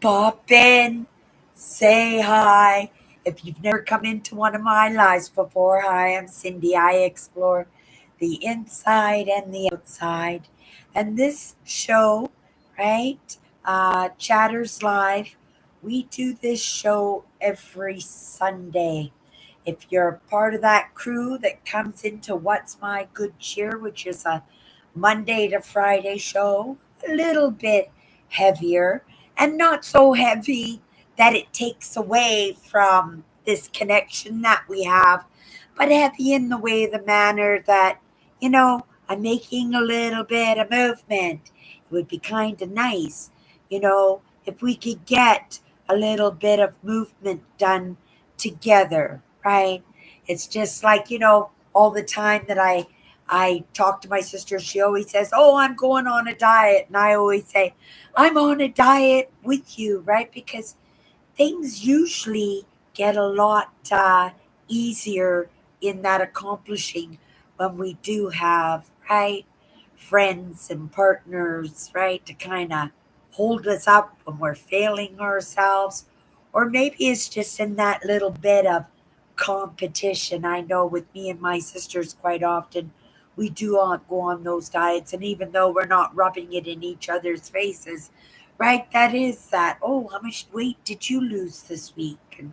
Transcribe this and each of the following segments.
Pop in, say hi. If you've never come into one of my lives before, hi, I'm Cindy. I explore the inside and the outside. And this show, right, Chatters Live, we do this show every Sunday. If you're part of that crew that comes into What's My Good Cheer, which is a Monday to Friday show, a little bit heavier and not so heavy that it takes away from this connection that we have, but heavy in the way, the manner that, I'm making a little bit of movement. It would be kind of nice, if we could get a little bit of movement done together, right? It's just like, all the time that I talk to my sister, she always says, "Oh, I'm going on a diet." And I always say, "I'm on a diet with you," right? Because things usually get a lot easier in that accomplishing when we do have, right, friends and partners, right, to kind of hold us up when we're failing ourselves. Or maybe it's just in that little bit of competition. I know with me and my sisters, quite often, we do go on those diets. And even though we're not rubbing it in each other's faces, right? That is that. Oh, how much weight did you lose this week? And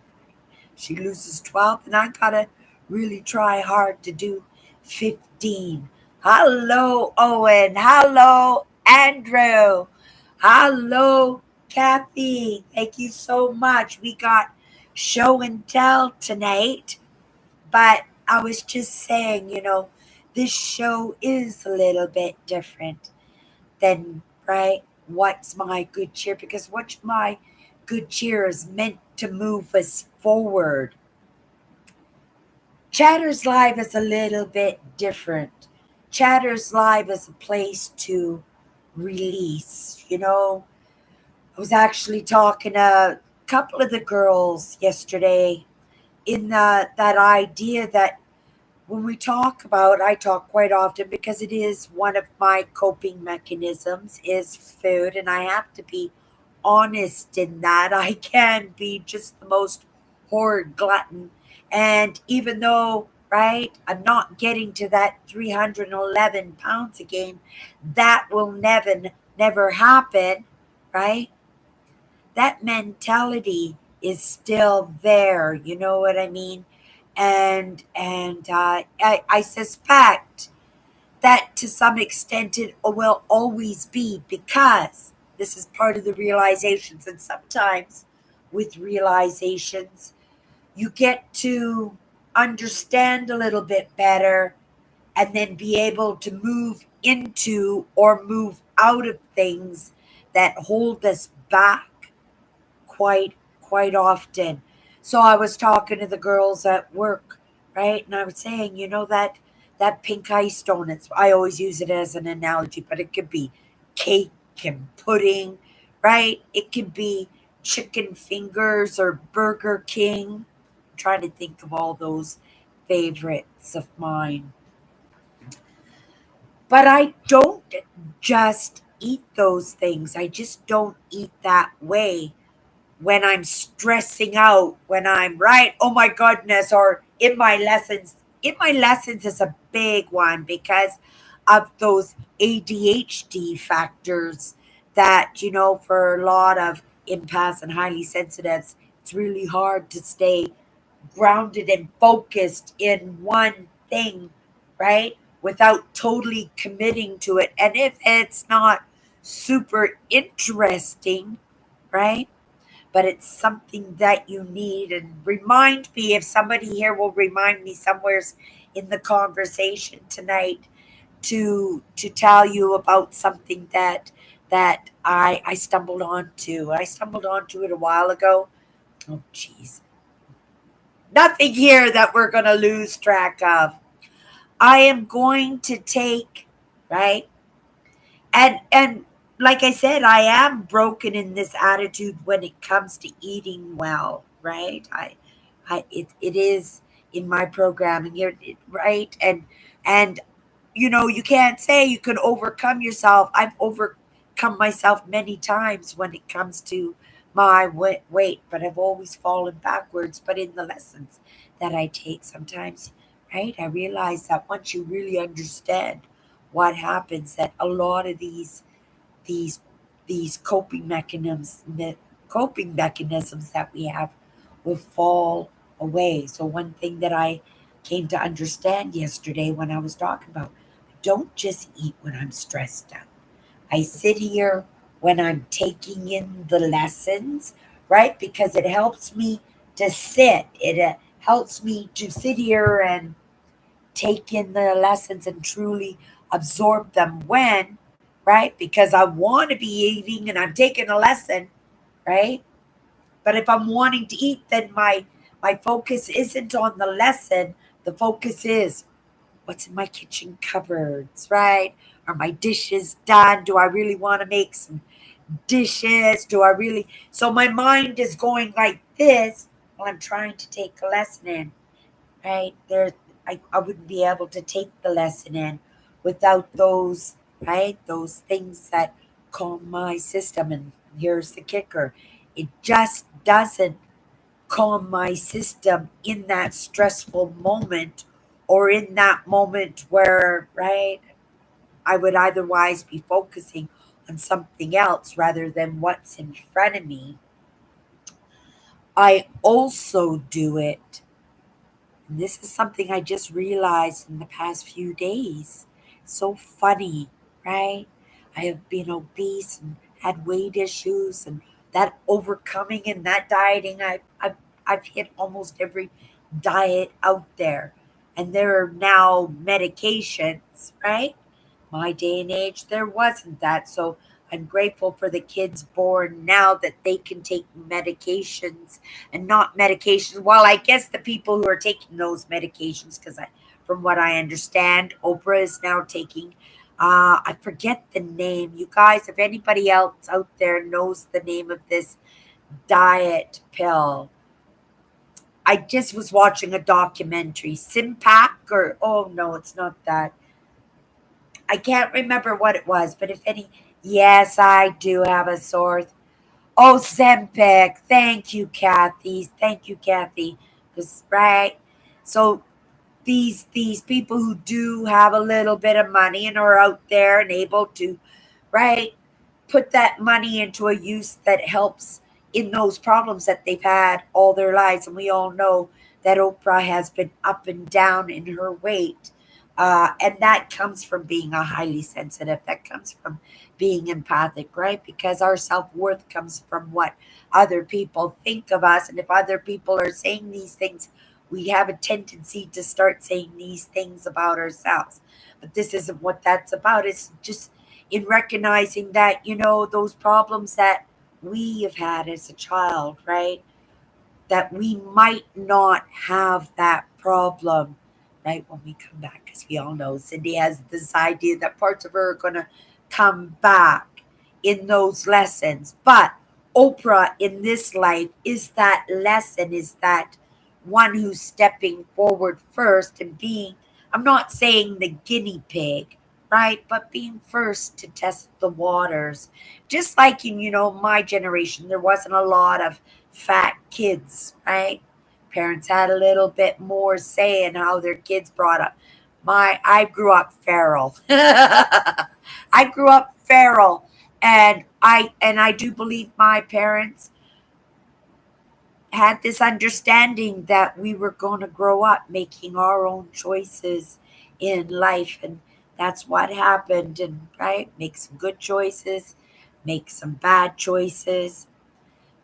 she loses 12, and I gotta really try hard to do 15. Hello, Owen. Hello, Andrew. Hello, Kathy. Thank you so much. We got show and tell tonight, but I was just saying, this show is a little bit different then, right, what's my good cheer? Because what's my good cheer is meant to move us forward. Chatters Live is a little bit different. Chatters Live is a place to release. I was actually talking to a couple of the girls yesterday in that idea that when we talk about, I talk quite often because it is one of my coping mechanisms is food, and I have to be honest in that. I can be just the most horrid glutton, and even though, right, I'm not getting to that 311 pounds again, that will never happen, right? That mentality is still there. You know what I mean? And I suspect that to some extent it will always be because this is part of the realizations. And sometimes with realizations, you get to understand a little bit better and then be able to move into or move out of things that hold us back quite often. So I was talking to the girls at work, right? And I was saying, that pink ice donuts. I always use it as an analogy, but it could be cake and pudding, right? It could be chicken fingers or Burger King. I'm trying to think of all those favorites of mine. But I don't just eat those things. I just don't eat that way when I'm stressing out, when I'm right, oh my goodness, or in my lessons. In my lessons is a big one because of those ADHD factors that, for a lot of empaths and highly sensitives, it's really hard to stay grounded and focused in one thing, right? Without totally committing to it. And if it's not super interesting, right? But it's something that you need. And remind me if somebody here will remind me somewheres in the conversation tonight to tell you about something that I stumbled onto. I stumbled onto it a while ago. Oh, jeez. Nothing here that we're going to lose track of. I am going to take, right? And like I said, I am broken in this attitude when it comes to eating well, right? It is in my programming here, right? And you can't say you can overcome yourself. I've overcome myself many times when it comes to my weight, but I've always fallen backwards. But in the lessons that I take sometimes, right, I realize that once you really understand what happens, that a lot of these these coping mechanisms that we have will fall away. So one thing that I came to understand yesterday when I was talking about, don't just eat when I'm stressed out. I sit here when I'm taking in the lessons, right? Because it helps me to sit. It helps me to sit here and take in the lessons and truly absorb them when, right? Because I want to be eating and I'm taking a lesson, right? But if I'm wanting to eat, then my focus isn't on the lesson. The focus is what's in my kitchen cupboards, right? Are my dishes done? Do I really want to make some dishes? Do I really? So my mind is going like this while I'm trying to take a lesson in, right? I wouldn't be able to take the lesson in without those, right? Those things that calm my system. And here's the kicker, it just doesn't calm my system in that stressful moment or in that moment where, right, I would otherwise be focusing on something else rather than what's in front of me. I also do it, and this is something I just realized in the past few days. So funny, right? I have been obese and had weight issues, and that overcoming and that dieting, I've hit almost every diet out there. And there are now medications, right? My day and age, there wasn't that. So I'm grateful for the kids born now that they can take medications and not medications. Well, I guess the people who are taking those medications, because from what I understand, Oprah is now taking. I forget the name. You guys, if anybody else out there knows the name of this diet pill, I just was watching a documentary. Simpac, or oh no, it's not that. I can't remember what it was, but if any, yes, I do have a sore. Oh, Zempic. Thank you, Kathy. Thank you, Kathy. That's right. So these people who do have a little bit of money and are out there and able to, right, put that money into a use that helps in those problems that they've had all their lives. And we all know that Oprah has been up and down in her weight. And that comes from being a highly sensitive, that comes from being empathic, right? Because our self worth comes from what other people think of us. And if other people are saying these things, we have a tendency to start saying these things about ourselves. But this isn't what that's about. It's just in recognizing that, those problems that we have had as a child, right? That we might not have that problem, right, when we come back. Because we all know Cindy has this idea that parts of her are going to come back in those lessons. But Oprah in this life is that lesson, is that one who's stepping forward first and being, I'm not saying the guinea pig, right? But being first to test the waters. Just like in, my generation, there wasn't a lot of fat kids, right? Parents had a little bit more say in how their kids brought up. I grew up feral. I grew up feral, and I do believe my parents had this understanding that we were going to grow up making our own choices in life, and that's what happened. And right, make some good choices, make some bad choices,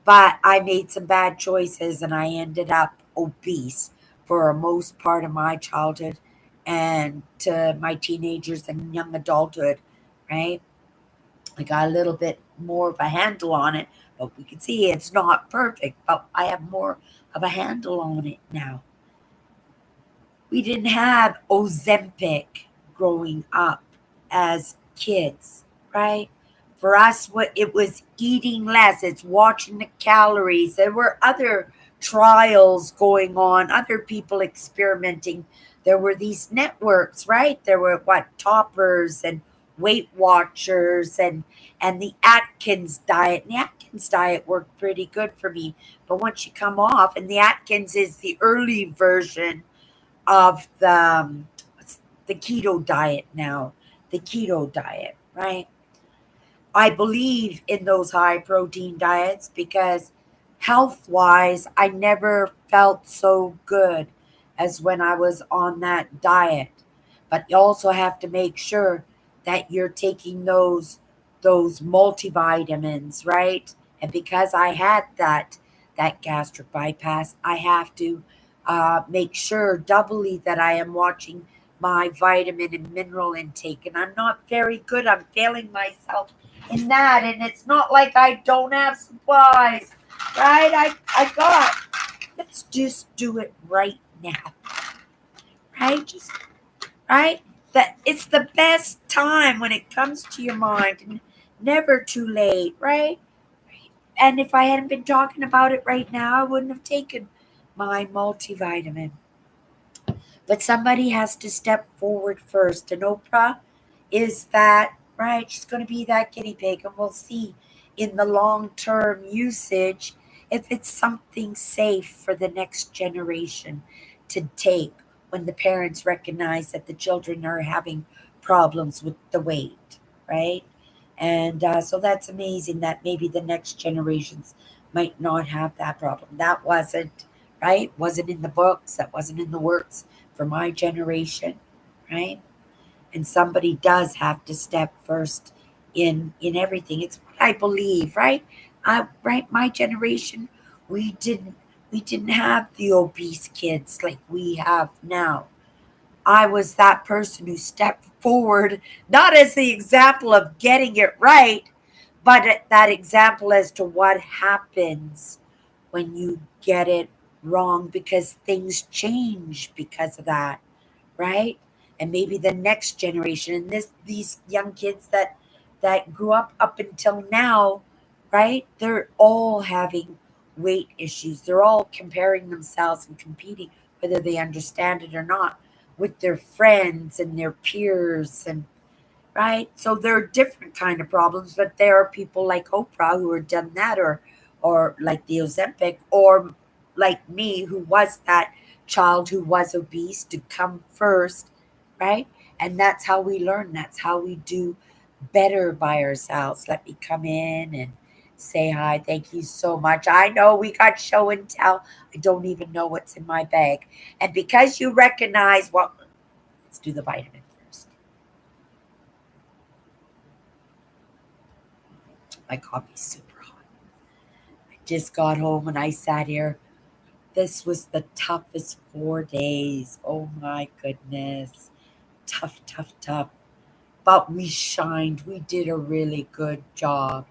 but I made some bad choices and I ended up obese for a most part of my childhood and to my teenagers and young adulthood, right? I got a little bit more of a handle on it, but we can see it's not perfect, but I have more of a handle on it now. We didn't have Ozempic growing up as kids, right? For us, what it was eating less, it's watching the calories. There were other trials going on, other people experimenting. There were these networks, right? There were what, toppers and Weight Watchers and the Atkins diet. And the Atkins diet worked pretty good for me. But once you come off, and the Atkins is the early version of the keto diet now, the keto diet, right? I believe in those high protein diets because health wise, I never felt so good as when I was on that diet. But you also have to make sure that you're taking those multivitamins, right? And because I had that gastric bypass, I have to make sure doubly that I am watching my vitamin and mineral intake. And I'm not very good. I'm failing myself in that. And it's not like I don't have supplies, right? I got. Let's just do it right now, right? Just right. That it's the best time when it comes to your mind, and never too late, right? And if I hadn't been talking about it right now, I wouldn't have taken my multivitamin. But somebody has to step forward first. And Oprah is that, right? She's going to be that guinea pig. And we'll see in the long term usage if it's something safe for the next generation to take when the parents recognize that the children are having problems with the weight, right? And so that's amazing that maybe the next generations might not have that problem. That wasn't, right? Wasn't in the books, that wasn't in the works for my generation, right? And somebody does have to step first in everything. It's what I believe, right? Right, my generation, we didn't we didn't have the obese kids like we have now. I was that person who stepped forward, not as the example of getting it right, but that example as to what happens when you get it wrong because things change because of that, right? And maybe the next generation and these young kids that grew up until now, right? They're all having weight issues. They're all comparing themselves and competing, whether they understand it or not, with their friends and their peers and right? So there are different kind of problems, but there are people like Oprah who have done that, or like the Ozempic, or like me who was that child who was obese to come first, right? And that's how we learn. That's how we do better by ourselves. Let me come in and say hi. Thank you so much. I know we got show and tell. I don't even know what's in my bag. And because you recognize what, let's do the vitamin first. My coffee's super hot. I just got home and I sat here. This was the toughest 4 days. Oh my goodness. Tough, tough, tough. But we shined. We did a really good job.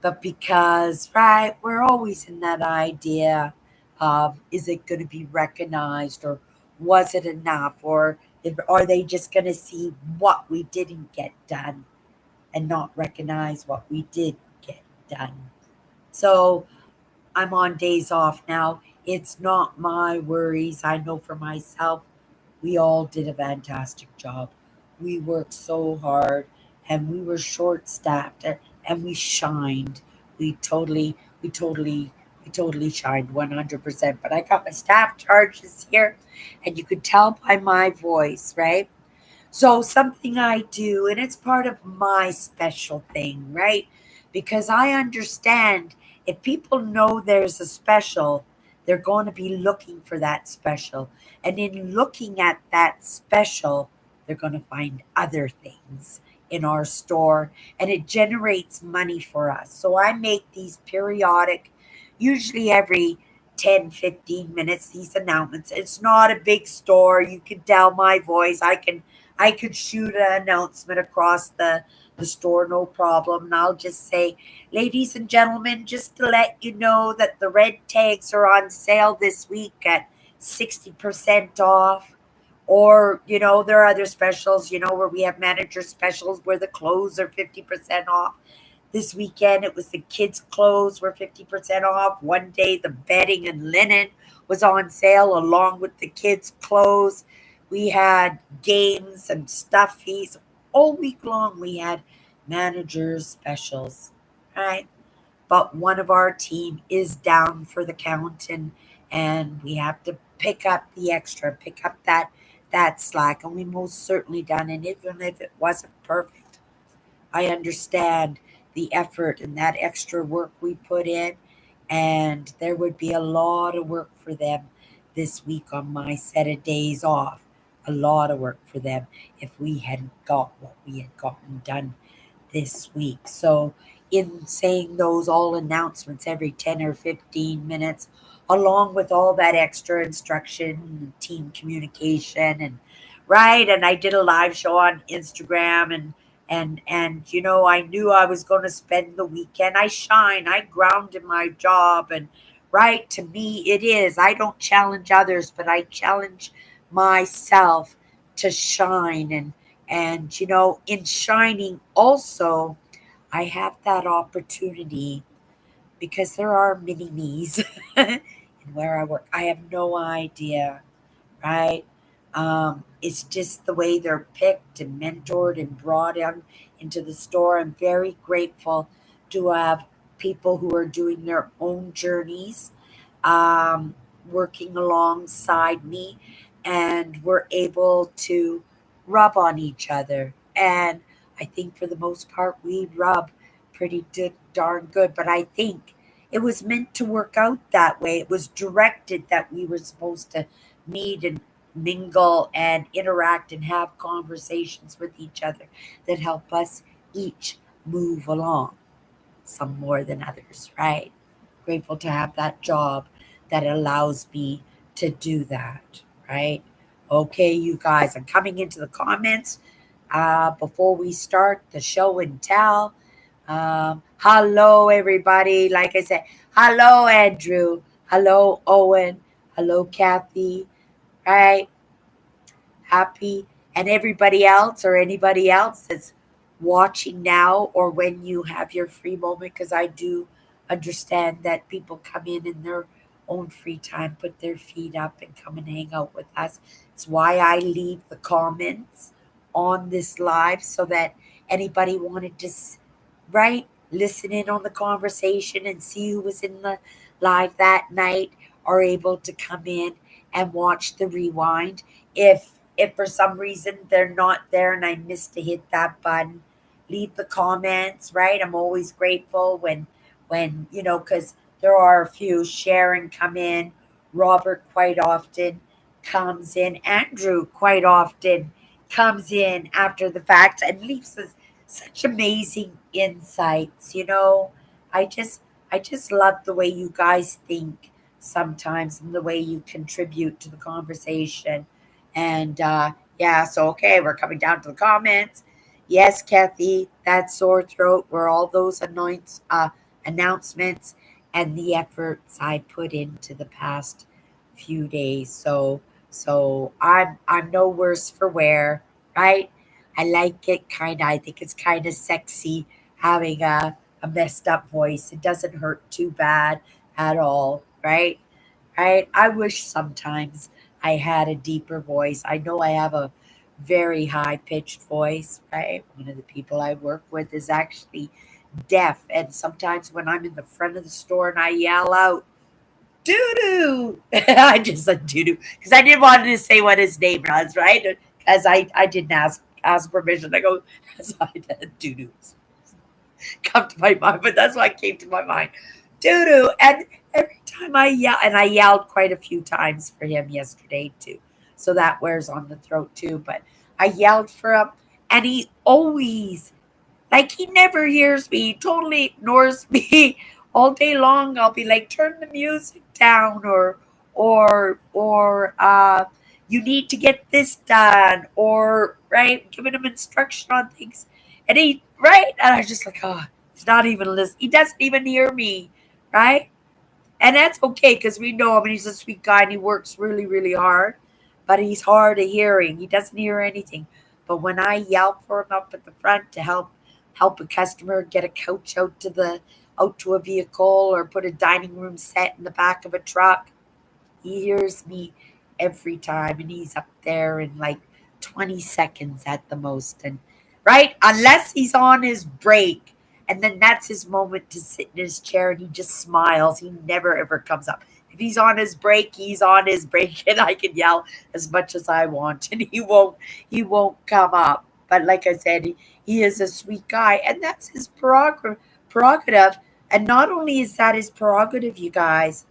But because, right, we're always in that idea of is it going to be recognized or was it enough or are they just going to see what we didn't get done and not recognize what we did get done? So I'm on days off now. It's not my worries. I know for myself, we all did a fantastic job. We worked so hard and we were short staffed and we shined. We totally, we totally, we totally shined 100%. But I got my staff charges here and you could tell by my voice, right? So something I do, and it's part of my special thing, right? Because I understand if people know there's a special, they're going to be looking for that special. And in looking at that special, they're going to find other things in our store, and it generates money for us. So I make these periodic, usually every 10, 15 minutes, these announcements. It's not a big store. You can tell my voice. I could shoot an announcement across the store, no problem. And I'll just say, ladies and gentlemen, just to let you know that the red tags are on sale this week at 60% off. Or, there are other specials, where we have manager specials where the clothes are 50% off. This weekend, it was the kids' clothes were 50% off. One day, the bedding and linen was on sale along with the kids' clothes. We had games and stuffies. all week long we had managers specials, right? But one of our team is down for the count, and we have to pick up the extra, pick up that slack, and we most certainly done. And even if it wasn't perfect, I understand the effort and that extra work we put in, and there would be a lot of work for them this week on my set of days off. A lot of work for them if we hadn't got what we had gotten done this week. So, in saying those all announcements every 10 or 15 minutes, along with all that extra instruction, team communication, and right, and I did a live show on Instagram, and I knew I was going to spend the weekend. I shine, I ground in my job, and right, to me it is. I don't challenge others, but I challenge myself to shine, and in shining also, I have that opportunity because there are mini me's and where I work. I have no idea, right? It's just the way they're picked and mentored and brought in into the store. I'm very grateful to have people who are doing their own journeys, um, working alongside me, and we're able to rub on each other. And I think for the most part, we rub pretty darn good. But I think it was meant to work out that way. It was directed that we were supposed to meet and mingle and interact and have conversations with each other that help us each move along, some more than others, right? Grateful to have that job that allows me to do that, right? Okay, you guys, I'm coming into the comments before we start the show and tell. Hello, everybody. Like I said, hello, Andrew. Hello, Owen. Hello, Kathy. Right? Happy, and everybody else or anybody else that's watching now or when you have your free moment, because I do understand that people come in their own free time, put their feet up and come and hang out with us. It's why I leave the comments on this live so that anybody wanted to right, listen in on the conversation and see who was in the live that night are able to come in and watch the rewind. If for some reason they're not there and I missed to hit that button, leave the comments, right? I'm always grateful when because there are a few. Sharon come in, Robert quite often comes in, Andrew quite often comes in after the fact and leaves us such amazing insights. I just love the way you guys think sometimes and the way you contribute to the conversation. And yeah, so okay, we're coming down to the comments. Yes, Kathy, that sore throat were all those announcements and the efforts I put into the past few days. So I'm no worse for wear, right? I like it kind of. I think it's kind of sexy having a messed up voice. It doesn't hurt too bad at all, right? Right? I wish sometimes I had a deeper voice. I know I have a very high pitched voice, right? One of the people I work with is actually deaf. And sometimes when I'm in the front of the store and I yell out, doo doo, I just said doo doo because I didn't want to say what his name was, right? Because I didn't ask permission. I go, so I did doo doo come to my mind, but that's what came to my mind. Doo doo. And every time I yell, and I yelled quite a few times for him yesterday too. So that wears on the throat too. But I yelled for him, and he always, like, he never hears me. He totally ignores me all day long. I'll be like, turn the music down, or you need to get this done, or right, giving him instruction on things. And he right, and I was just like, oh, he's not even listening. He doesn't even hear me, right? And that's okay because we know him and he's a sweet guy and he works really, really hard. But he's hard of hearing. He doesn't hear anything. But when I yell for him up at the front to help a customer get a couch out to a vehicle or put a dining room set in the back of a truck, he hears me every time and he's up there in like 20 seconds at the most. And right? Unless he's on his break. And then that's his moment to sit in his chair and he just smiles. He never ever comes up. If he's on his break, he's on his break and I can yell as much as I want and he won't come up. But like I said, he is a sweet guy and that's his prerogative. And not only is that his prerogative, you guys,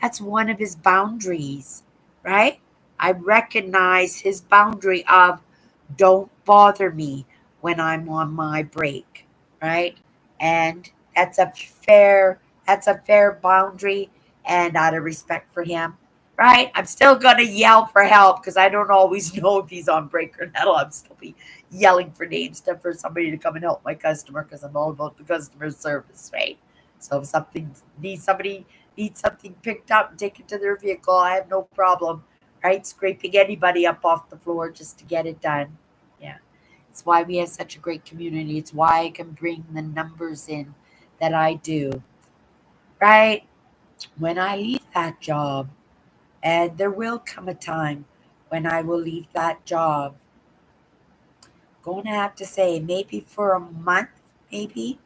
that's one of his boundaries, right? I recognize his boundary of don't bother me when I'm on my break, right? And that's a fair boundary and out of respect for him, right? I'm still gonna yell for help because I don't always know if he's on break or not. I'll still be yelling for names for somebody to come and help my customer because I'm all about the customer service, right? So if somebody needs something picked up and taken to their vehicle, I have no problem, right? Scraping anybody up off the floor just to get it done. Yeah. It's why we have such a great community. It's why I can bring the numbers in that I do, right? When I leave that job, and there will come a time when I will leave that job, going to have to say maybe for a month, maybe.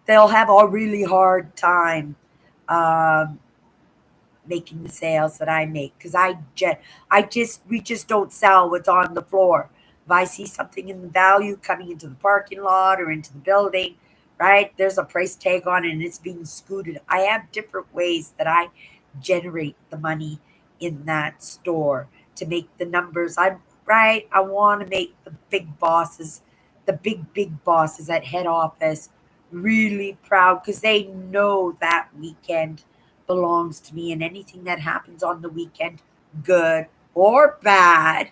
They'll have a really hard time um, making the sales that I make because we just don't sell what's on the floor. If I see something in the value coming into the parking lot or into the building, right, there's a price tag on it and it's being scooted. I have different ways that I generate the money in that store to make the numbers. I'm right. I want to make the big bosses at head office really proud because they know that weekend belongs to me and anything that happens on the weekend, good or bad,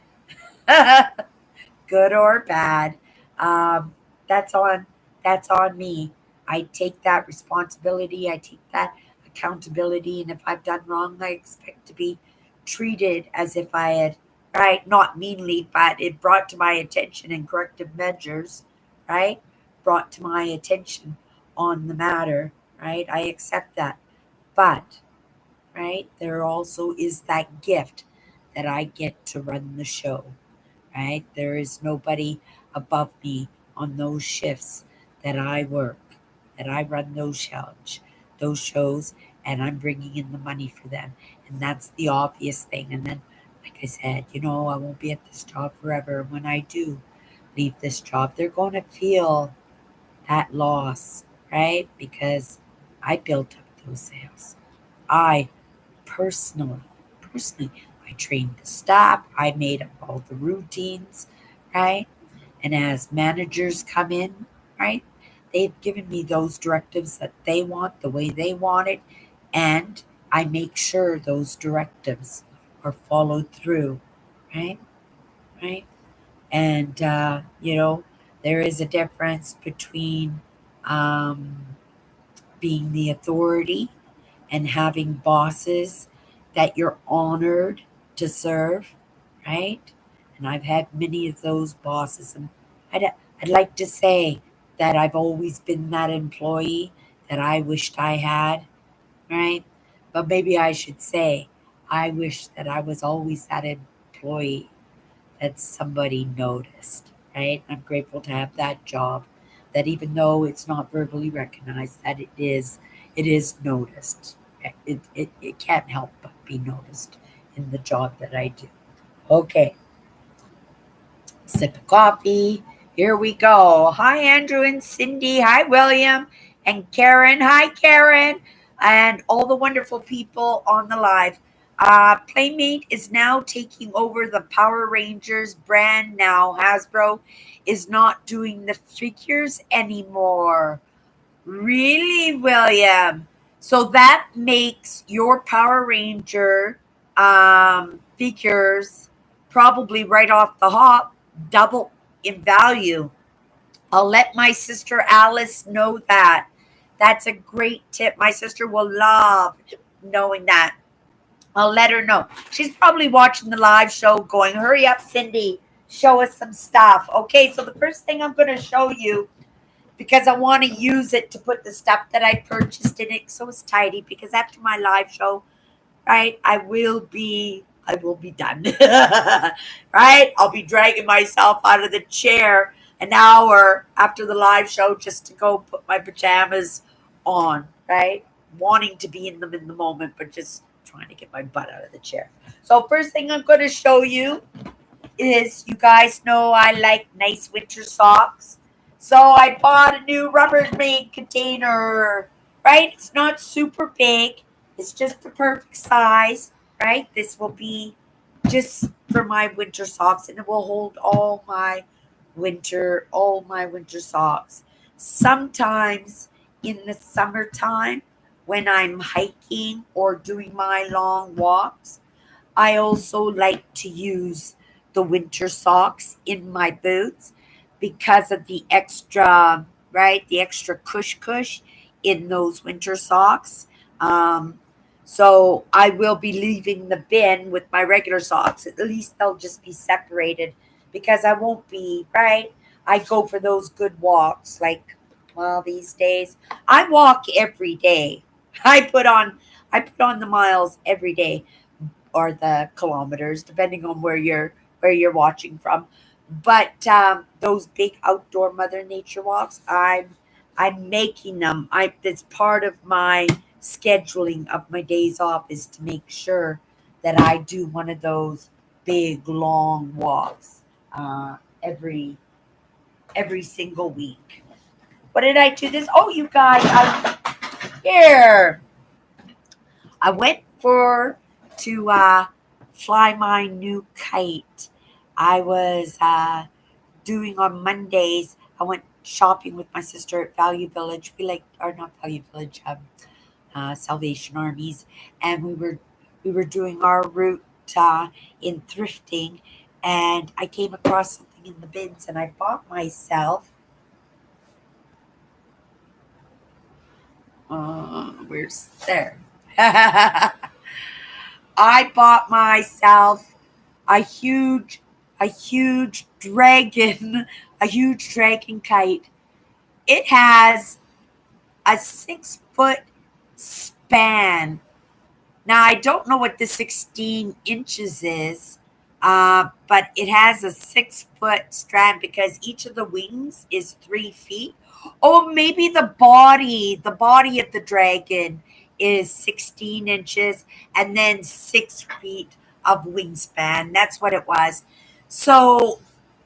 good or bad, um, that's on that's on me. I take that responsibility. I take that accountability. And if I've done wrong, I expect to be treated as if I had, right, not meanly, but it brought to my attention and corrective measures, right, brought to my attention on the matter, right. I accept that. But right? There also is that gift that I get to run the show, right? There is nobody above me on those shifts that I work, that I run those shows, and I'm bringing in the money for them. And that's the obvious thing. And then, like I said, I won't be at this job forever. When I do leave this job, they're going to feel that loss, right? Because I built up those sales. I personally, I trained the staff, I made up all the routines, right? And as managers come in, right, they've given me those directives that they want, the way they want it, and I make sure those directives are followed through, right? Right? And, there is a difference between um, being the authority and having bosses that you're honored to serve, right? And I've had many of those bosses, and I'd like to say that I've always been that employee that I wished I had, right? But maybe I should say, I wish that I was always that employee that somebody noticed, right? I'm grateful to have that job that even though it's not verbally recognized, that it is noticed. It can't help but be noticed in the job that I do. Okay, sip of coffee. Here we go. Hi, Andrew and Cindy. Hi, William and Karen. Hi, Karen. And all the wonderful people on the live. Playmate is now taking over the Power Rangers brand now. Hasbro is not doing the figures anymore. Really, William? So that makes your Power Ranger figures probably right off the hop double in value. I'll let my sister Alice know that. That's a great tip. My sister will love knowing that. I'll let her know. She's probably watching the live show going, hurry up, Cindy, show us some stuff. Okay, so the first thing I'm going to show you because I want to use it to put the stuff that I purchased in it so it's tidy because after my live show, right, I will be I will be done. Right? I'll be dragging myself out of the chair an hour after the live show just to go put my pajamas on, right? Wanting to be in them in the moment, but just trying to get my butt out of the chair. So, first thing I'm going to show you is you guys know I like nice winter socks. So I bought a new Rubbermaid container, right? It's not super big. It's just the perfect size, right? This will be just for my winter socks and it will hold all my winter socks. Sometimes in the summertime when I'm hiking or doing my long walks, I also like to use the winter socks in my boots because of the extra, right? The extra cush in those winter socks. Um, so I will be leaving the bin with my regular socks. At least they'll just be separated because I won't be, right? I go for those good walks like, well, these days I walk every day. I put on the miles every day or the kilometers, depending on where you're watching from. But those big outdoor Mother Nature walks, I'm making them. I It's part of my scheduling of my days off is to make sure that I do one of those big long walks every single week. What did I do this? Oh, you guys, here. I went for to fly my new kite. I was doing on Mondays. I went shopping with my sister at Value Village. We like, or not Value Village, Salvation Armies, and we were doing our route in thrifting, and I came across something in the bins, and I bought myself. Where's there? I bought myself a huge, a huge dragon, a huge dragon kite. It has a 6 foot span. Now, I don't know what the 16 inches is, but it has a 6 foot strand because each of the wings is 3 feet. Oh, maybe the body of the dragon is 16 inches and then 6 feet of wingspan. That's what it was. So,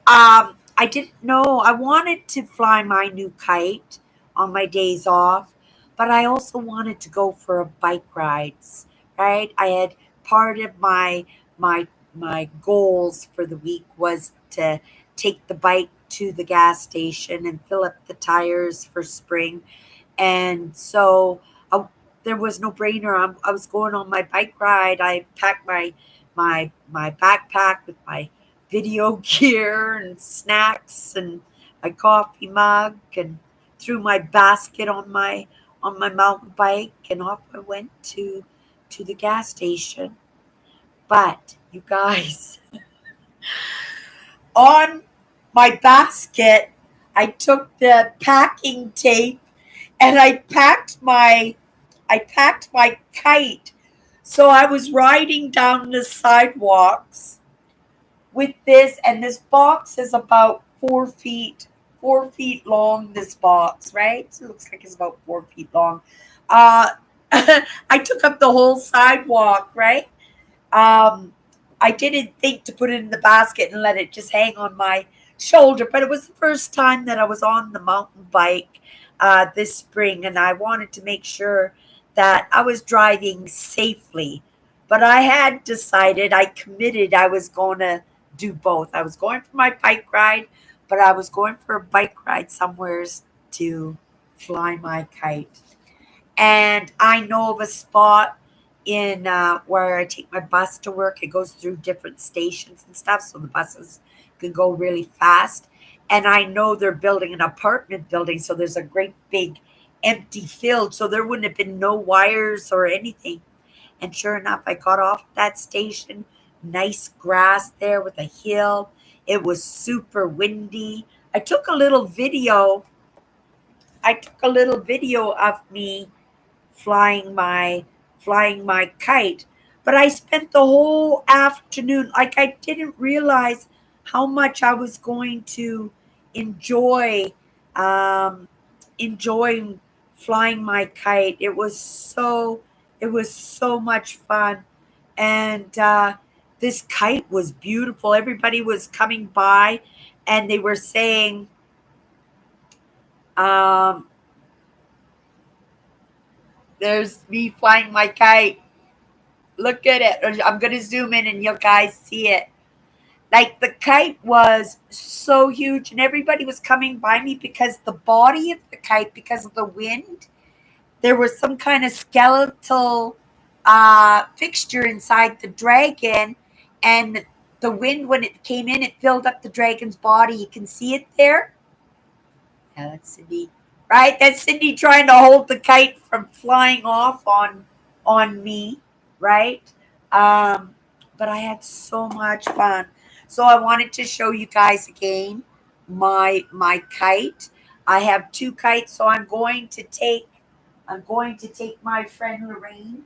I didn't know. I wanted to fly my new kite on my days off, but I also wanted to go for a bike rides, right? I had part of my goals for the week was to take the bike to the gas station and fill up the tires for spring. And so there was no brainer. I was going on my bike ride. I packed my backpack with my video gear and snacks and my coffee mug and threw my basket on my mountain bike and off I went to the gas station. But you guys, on my basket, I took the packing tape and I packed my kite. So I was riding down the sidewalks with this, and this box is about 4 feet long. This box, right? So it looks like it's about 4 feet long. Uh, I took up the whole sidewalk, right? Um, I didn't think to put it in the basket and let it just hang on my shoulder, but it was the first time that I was on the mountain bike this spring, and I wanted to make sure that I was driving safely. But I had decided, I committed, I was going to do both. I was going for my bike ride, but I was going for a bike ride somewheres to fly my kite. And I know of a spot in where I take my bus to work. It goes through different stations and stuff, so the buses can go really fast. And I know they're building an apartment building, so there's a great big empty field, so there wouldn't have been no wires or anything. And sure enough, I got off that station, nice grass there with a hill. It was super windy. I took a little video of me flying my flying my kite. But I spent the whole afternoon, like I didn't realize how much I was going to enjoy um, enjoying flying my kite. It was so much fun, and this kite was beautiful. Everybody was coming by, and they were saying, um, "There's me flying my kite. Look at it." I'm gonna zoom in, and you guys see it. Like the kite was so huge, and everybody was coming by me because the body of the kite, because of the wind, there was some kind of skeletal fixture inside the dragon, and the wind, when it came in, it filled up the dragon's body. You can see it there. Yeah, that's Cindy. Right? That's Cindy trying to hold the kite from flying off on me. Right? Um, but I had so much fun. So I wanted to show you guys again my kite. I have two kites, so I'm going to take my friend Lorraine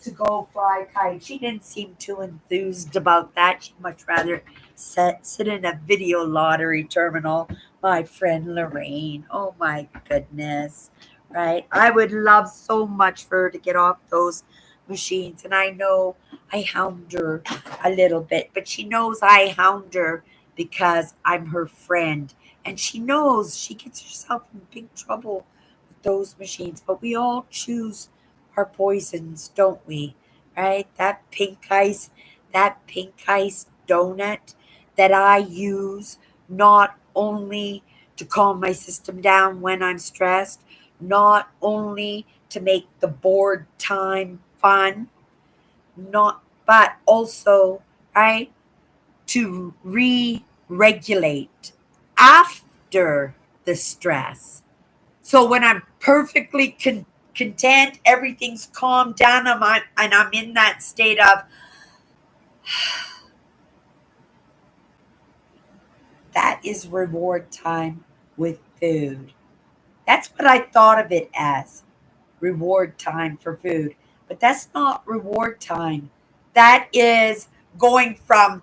to go fly a kite. She didn't seem too enthused about that. She'd much rather sit in a video lottery terminal. My friend Lorraine. Oh my goodness. Right? I would love so much for her to get off those machines. And I know I hound her a little bit, but she knows I hound her because I'm her friend. And she knows she gets herself in big trouble with those machines. But we all choose our poisons, don't we? Right? That pink ice donut that I use not only to calm my system down when I'm stressed, not only to make the bored time fun, not but also, right, to re-regulate after the stress. So when I'm perfectly content, everything's calmed down, and I'm in that state of that is reward time with food. That's what I thought of it as, reward time for food. But that's not reward time. That is going from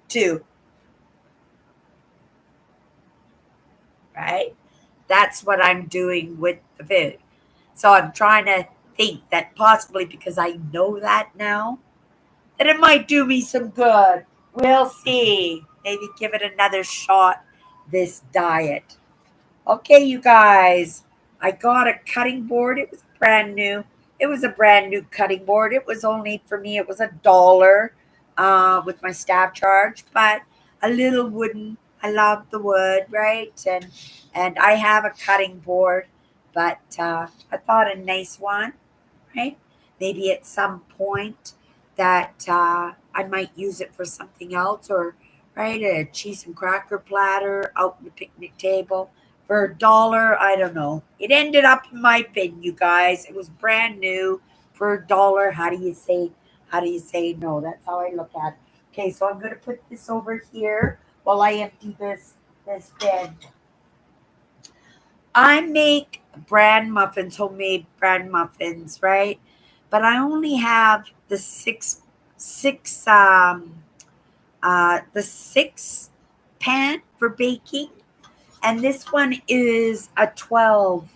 to, right? That's what I'm doing with the food. So I'm trying to think that possibly because I know that now, that it might do me some good. We'll see. Maybe give it another shot, this diet. Okay, you guys, I got a cutting board. It was brand new. It was a brand new cutting board. It was only for me, it was $1 with my staff charge, but a little wooden. I love the wood, right? And I have a cutting board, but I thought a nice one, right? Maybe at some point that I might use it for something else, or right, a cheese and cracker platter out on the picnic table for $1. I don't know. It ended up in my bin, you guys. It was brand new for $1. How do you say? How do you say no? That's how I look at it. Okay, so I'm gonna put this over here while I empty this bin. I make bran muffins, homemade bran muffins, right? But I only have the six pan for baking, and this one is a 12.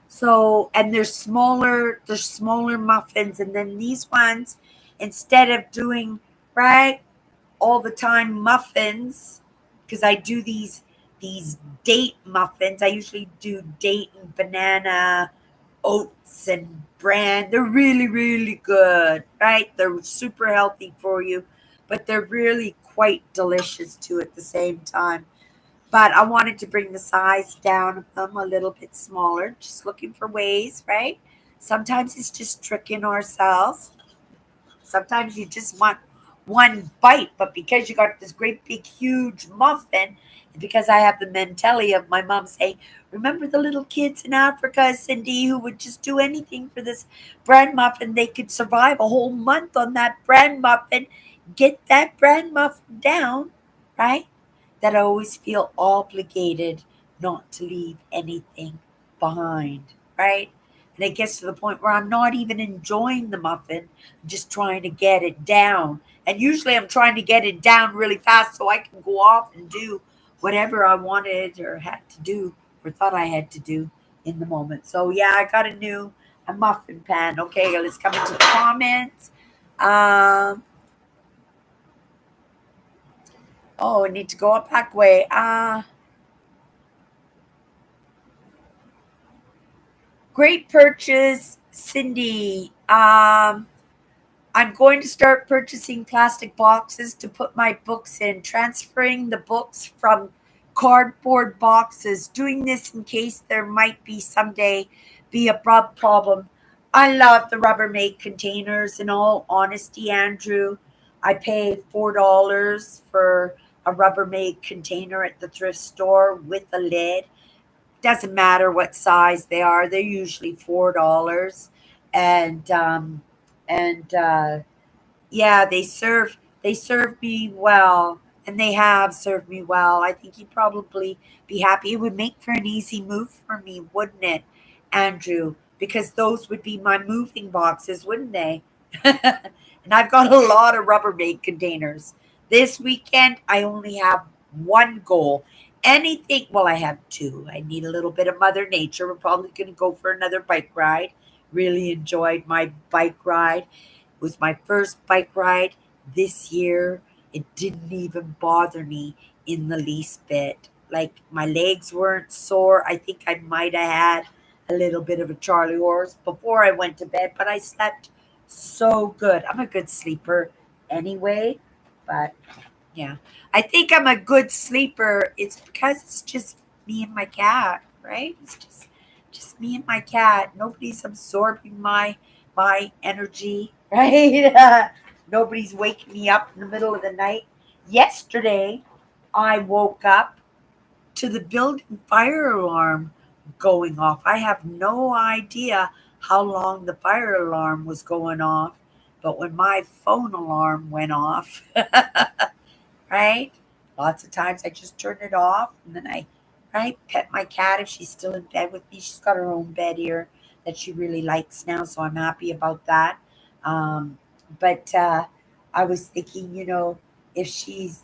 So, and they're smaller muffins, and then these ones, instead of doing, right, all the time muffins, because I do these date muffins. I usually do date and banana, oats and bran. They're really, really good, right? They're super healthy for you, but they're really quite delicious too at the same time. But I wanted to bring the size down of them a little bit smaller, just looking for ways, right? Sometimes it's just tricking ourselves. Sometimes you just want one bite, but because you got this great big huge muffin, and because I have the mentality of my mom saying, remember the little kids in Africa, Cindy, who would just do anything for this bran muffin? They could survive a whole month on that bran muffin, get that bran muffin down, right? That I always feel obligated not to leave anything behind, right? And it gets to the point where I'm not even enjoying the muffin, I'm just trying to get it down. And usually I'm trying to get it down really fast so I can go off and do whatever I wanted or had to do or thought I had to do in the moment. So yeah, I got a muffin pan. Okay, let's come into the comments. Um, oh, I need to go up back way. Great purchase, Cindy. I'm going to start purchasing plastic boxes to put my books in, transferring the books from cardboard boxes, doing this in case there might be someday be a problem. I love the Rubbermaid containers, in all honesty, Andrew. I pay $4 for a Rubbermaid container at the thrift store with a lid. Doesn't matter what size they are, they're usually $4. And yeah, they serve me well, and they have served me well. I think you'd probably be happy. It would make for an easy move for me, wouldn't it, Andrew? Because those would be my moving boxes, wouldn't they? And I've got a lot of Rubbermaid containers. This weekend, I only have one goal. Anything, well, I have two. I need a little bit of Mother Nature. We're probably going to go for another bike ride. Really enjoyed my bike ride. It was my first bike ride this year. It didn't even bother me in the least bit. Like, my legs weren't sore. I think I might have had a little bit of a Charlie horse before I went to bed, but I slept so good. I'm a good sleeper anyway, but yeah. I think I'm a good sleeper. It's because it's just me and my cat, right? It's just me and my cat. Nobody's absorbing my energy, right? Nobody's waking me up in the middle of the night. Yesterday, I woke up to the building fire alarm going off. I have no idea how long the fire alarm was going off, but when my phone alarm went off, right? Lots of times I just turn it off and then right, pet my cat if she's still in bed with me. She's got her own bed here that she really likes now, so I'm happy about that. But I was thinking, if she's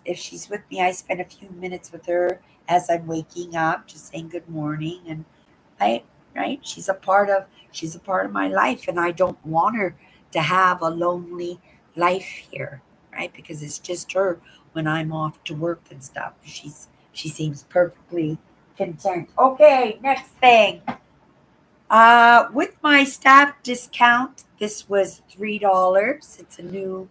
with me, I spend a few minutes with her as I'm waking up, just saying good morning, and right, right. She's a part of my life, and I don't want her to have a lonely life here, right? Because it's just her when I'm off to work and stuff. She seems perfectly content. Okay, next thing. With my staff discount, this was $3. It's a new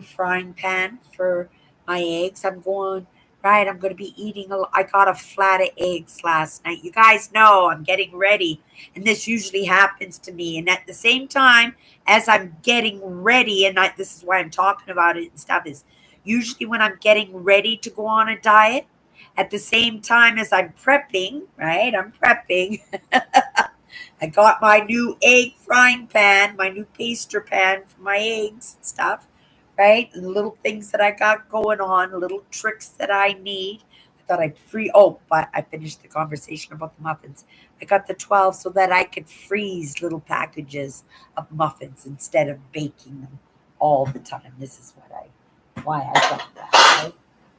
frying pan for my eggs. I'm going to be eating I got a flat of eggs last night. You guys know I'm getting ready, and this usually happens to me. And at the same time as I'm getting ready, and this is why I'm talking about it and stuff, is usually when I'm getting ready to go on a diet, at the same time as I'm prepping, right? I'm prepping. I got my new egg frying pan, my new paster pan for my eggs and stuff, right? And the little things that I got going on, the little tricks that I need. I thought I'd free. Oh, but I finished the conversation about the muffins. I got the 12 so that I could freeze little packages of muffins instead of baking them all the time. This is why I got that. Right?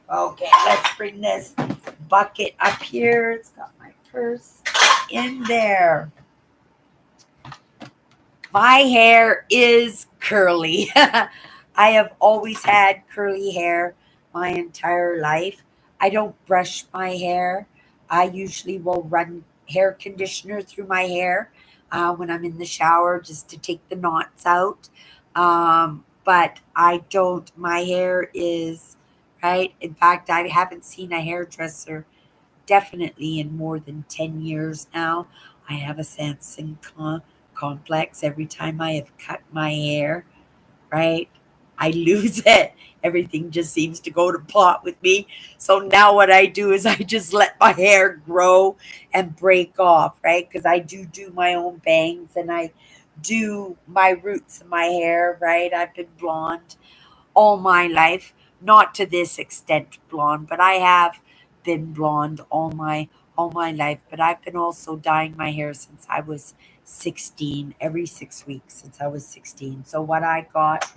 Okay, let's bring this bucket up here. It's got my purse in there. My hair is curly. I have always had curly hair my entire life. I don't brush my hair. I usually will run hair conditioner through my hair when I'm in the shower just to take the knots out. But I don't, my hair is, right? In fact, I haven't seen a hairdresser definitely in more than 10 years now. I have a Samson complex every time I have cut my hair, right? I lose it. Everything just seems to go to pot with me. So now what I do is I just let my hair grow and break off, right? Because I do my own bangs and I do my roots in my hair, right? I've been blonde all my life, not to this extent blonde, but I have been blonde all my life, but I've been also dyeing my hair since I was 16, every 6 weeks since I was 16. So what I got,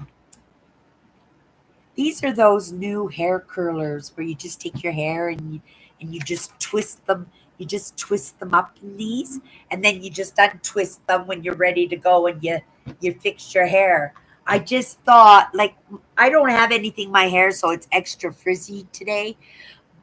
these are those new hair curlers where you just take your hair and you just twist them. You just twist them up in these, and then you just untwist them when you're ready to go, and you fix your hair. I just thought, like, I don't have anything in my hair, so it's extra frizzy today.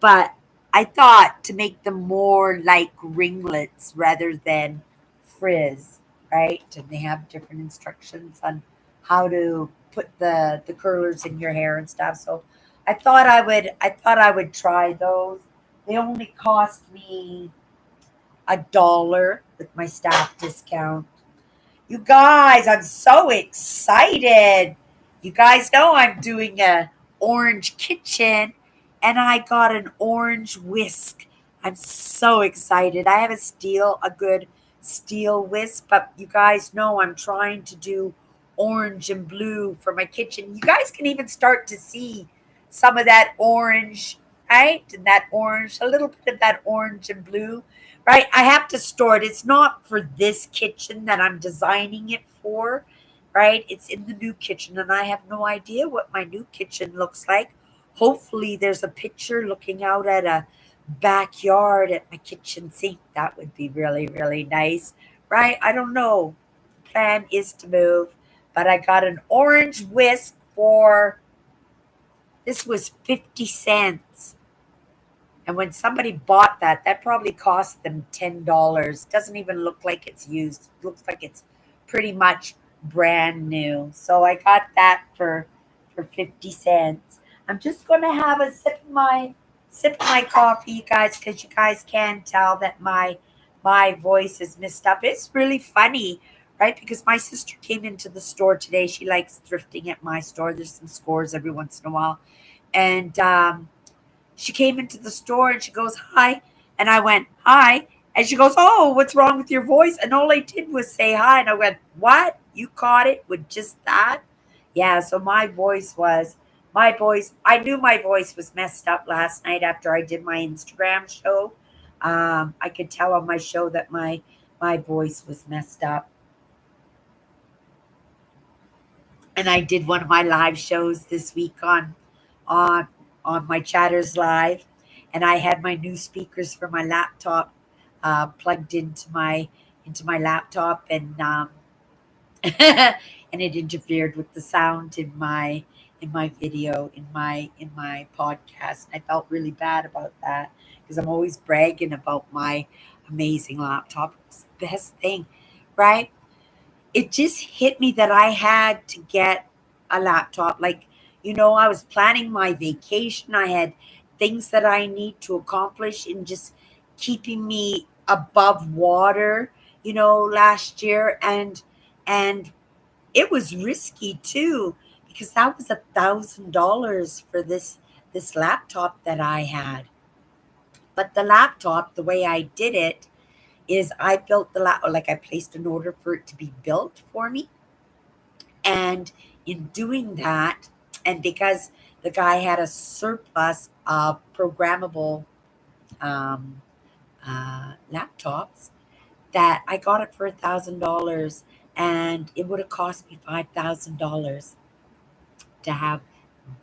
But I thought to make them more like ringlets rather than frizz, right? And they have different instructions on how to put the curlers in your hair and stuff. So I thought I would try those. They only cost me $1 with my staff discount. You guys, I'm so excited. You guys know I'm doing a orange kitchen and I got an orange whisk. I'm so excited. I have a good steel whisk, but you guys know I'm trying to do orange and blue for my kitchen. You guys can even start to see some of that orange, right? And that orange, a little bit of that orange and blue. Right, I have to store it. It's not for this kitchen that I'm designing it for, right? It's in the new kitchen, and I have no idea what my new kitchen looks like. Hopefully, there's a picture looking out at a backyard at my kitchen sink. That would be really, really nice, right? I don't know. The plan is to move, but I got an orange whisk for this was 50 cents. And when somebody bought that, that probably cost them $10. Doesn't even look like it's used. It looks like it's pretty much brand new. So I got that for 50 cents. I'm just gonna have a sip of my coffee, you guys, because you guys can tell that my voice is messed up. It's really funny, right? Because my sister came into the store today. She likes thrifting at my store. There's some scores every once in a while. And she came into the store and she goes, "Hi." And I went, "Hi." And she goes, "Oh, what's wrong with your voice?" And all I did was say hi. And I went, "What? You caught it with just that?" Yeah, so I knew my voice was messed up last night after I did my Instagram show. I could tell on my show that my voice was messed up. And I did one of my live shows this week on on my Chatters Live, and I had my new speakers for my laptop plugged into my laptop, and and it interfered with the sound in my video in my podcast. I felt really bad about that because I'm always bragging about my amazing laptop. It's the best thing, right? It just hit me that I had to get a laptop. Like, I was planning my vacation. I had things that I need to accomplish in just keeping me above water, last year. And it was risky too, because that was $1,000 for this laptop that I had. But the laptop, the way I did it is I built like I placed an order for it to be built for me. And in doing that, and because the guy had a surplus of programmable um, laptops, that I got it for $1,000, and it would have cost me $5,000 to have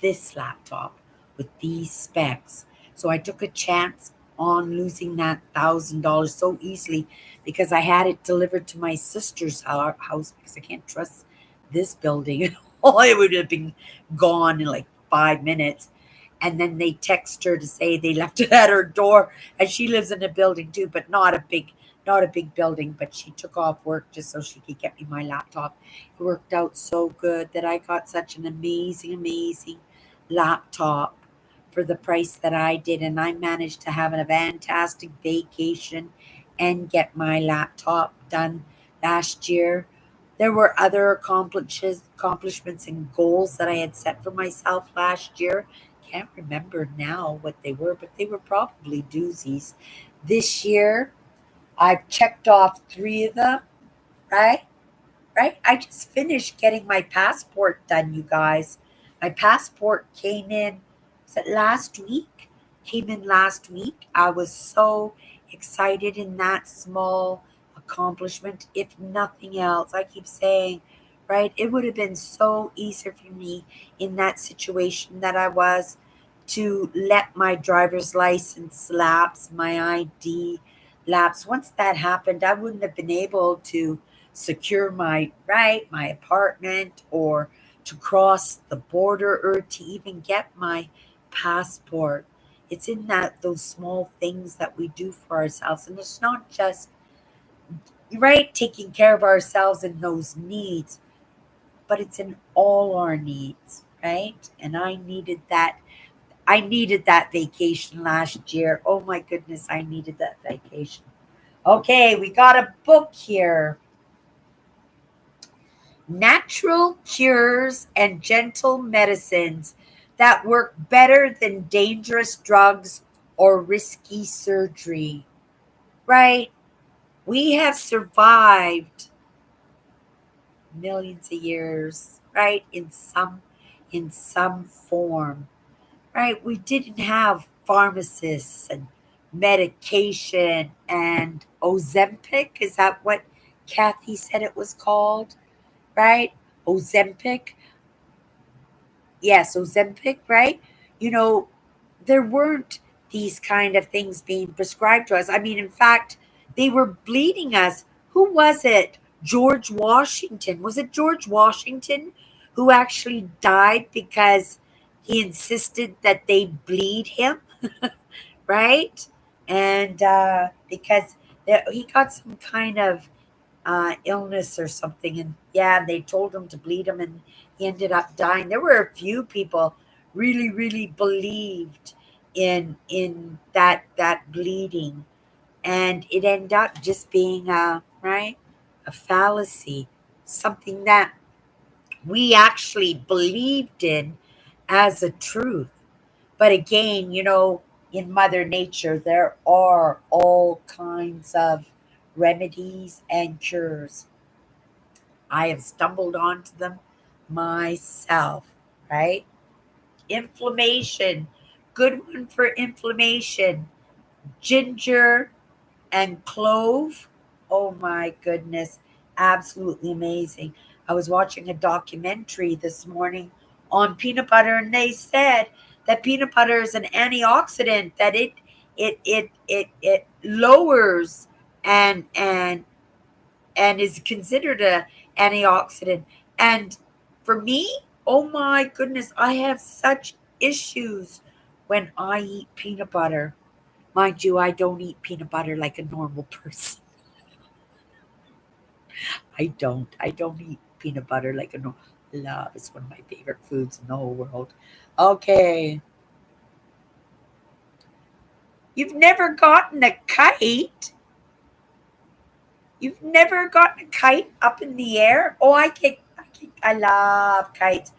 this laptop with these specs. So I took a chance on losing that $1,000 so easily because I had it delivered to my sister's house because I can't trust this building. Oh, it would have been gone in like 5 minutes. And then they text her to say they left it at her door, and she lives in a building too, but not a big building. But she took off work just so she could get me my laptop. It worked out so good that I got such an amazing, amazing laptop for the price that I did. And I managed to have a fantastic vacation and get my laptop done last year. There were other accomplishments and goals that I had set for myself last year. Can't remember now what they were, but they were probably doozies. This year, I've checked off three of them, right? Right? I just finished getting my passport done, you guys. My passport came in, was it last week? Came in last week. I was so excited in that small accomplishment, if nothing else. I keep saying, right, it would have been so easy for me in that situation that I was to let my driver's license lapse, my ID lapse. Once that happened, I wouldn't have been able to secure my apartment, or to cross the border, or to even get my passport. It's in that those small things that we do for ourselves. And it's not just, right, taking care of ourselves and those needs, but it's in all our needs, right? And I needed that vacation last year. Oh my goodness, I needed that vacation. Okay, we got a book here. Natural cures and gentle medicines that work better than dangerous drugs or risky surgery. Right? We have survived millions of years, right? In some form. Right? We didn't have pharmacists and medication and Ozempic. Is that what Kathy said it was called? Right? Ozempic. Yes, Ozempic, right? You know, there weren't these kind of things being prescribed to us. I mean, in fact, they were bleeding us. Who was it? George Washington. Was it George Washington who actually died because he insisted that they bleed him, right? And because he got some kind of illness or something, and yeah, they told him to bleed him, and he ended up dying. There were a few people really, really believed in that bleeding, and it ended up just being a fallacy, something that we actually believed in as a truth. But again, in Mother Nature, there are all kinds of remedies and cures. I have stumbled onto them myself, right? Inflammation, good one for inflammation. Ginger and clove. Oh my goodness, absolutely amazing. I was watching a documentary this morning on peanut butter, and they said that peanut butter is an antioxidant, that it lowers and is considered a antioxidant. And for me, oh my goodness, I have such issues when I eat peanut butter. Mind you, I don't eat peanut butter like a normal person. I don't eat peanut butter like a normal. Love, it's one of my favorite foods in the whole world. Okay, you've never gotten a kite. You've never gotten a kite up in the air? Oh, I love kites.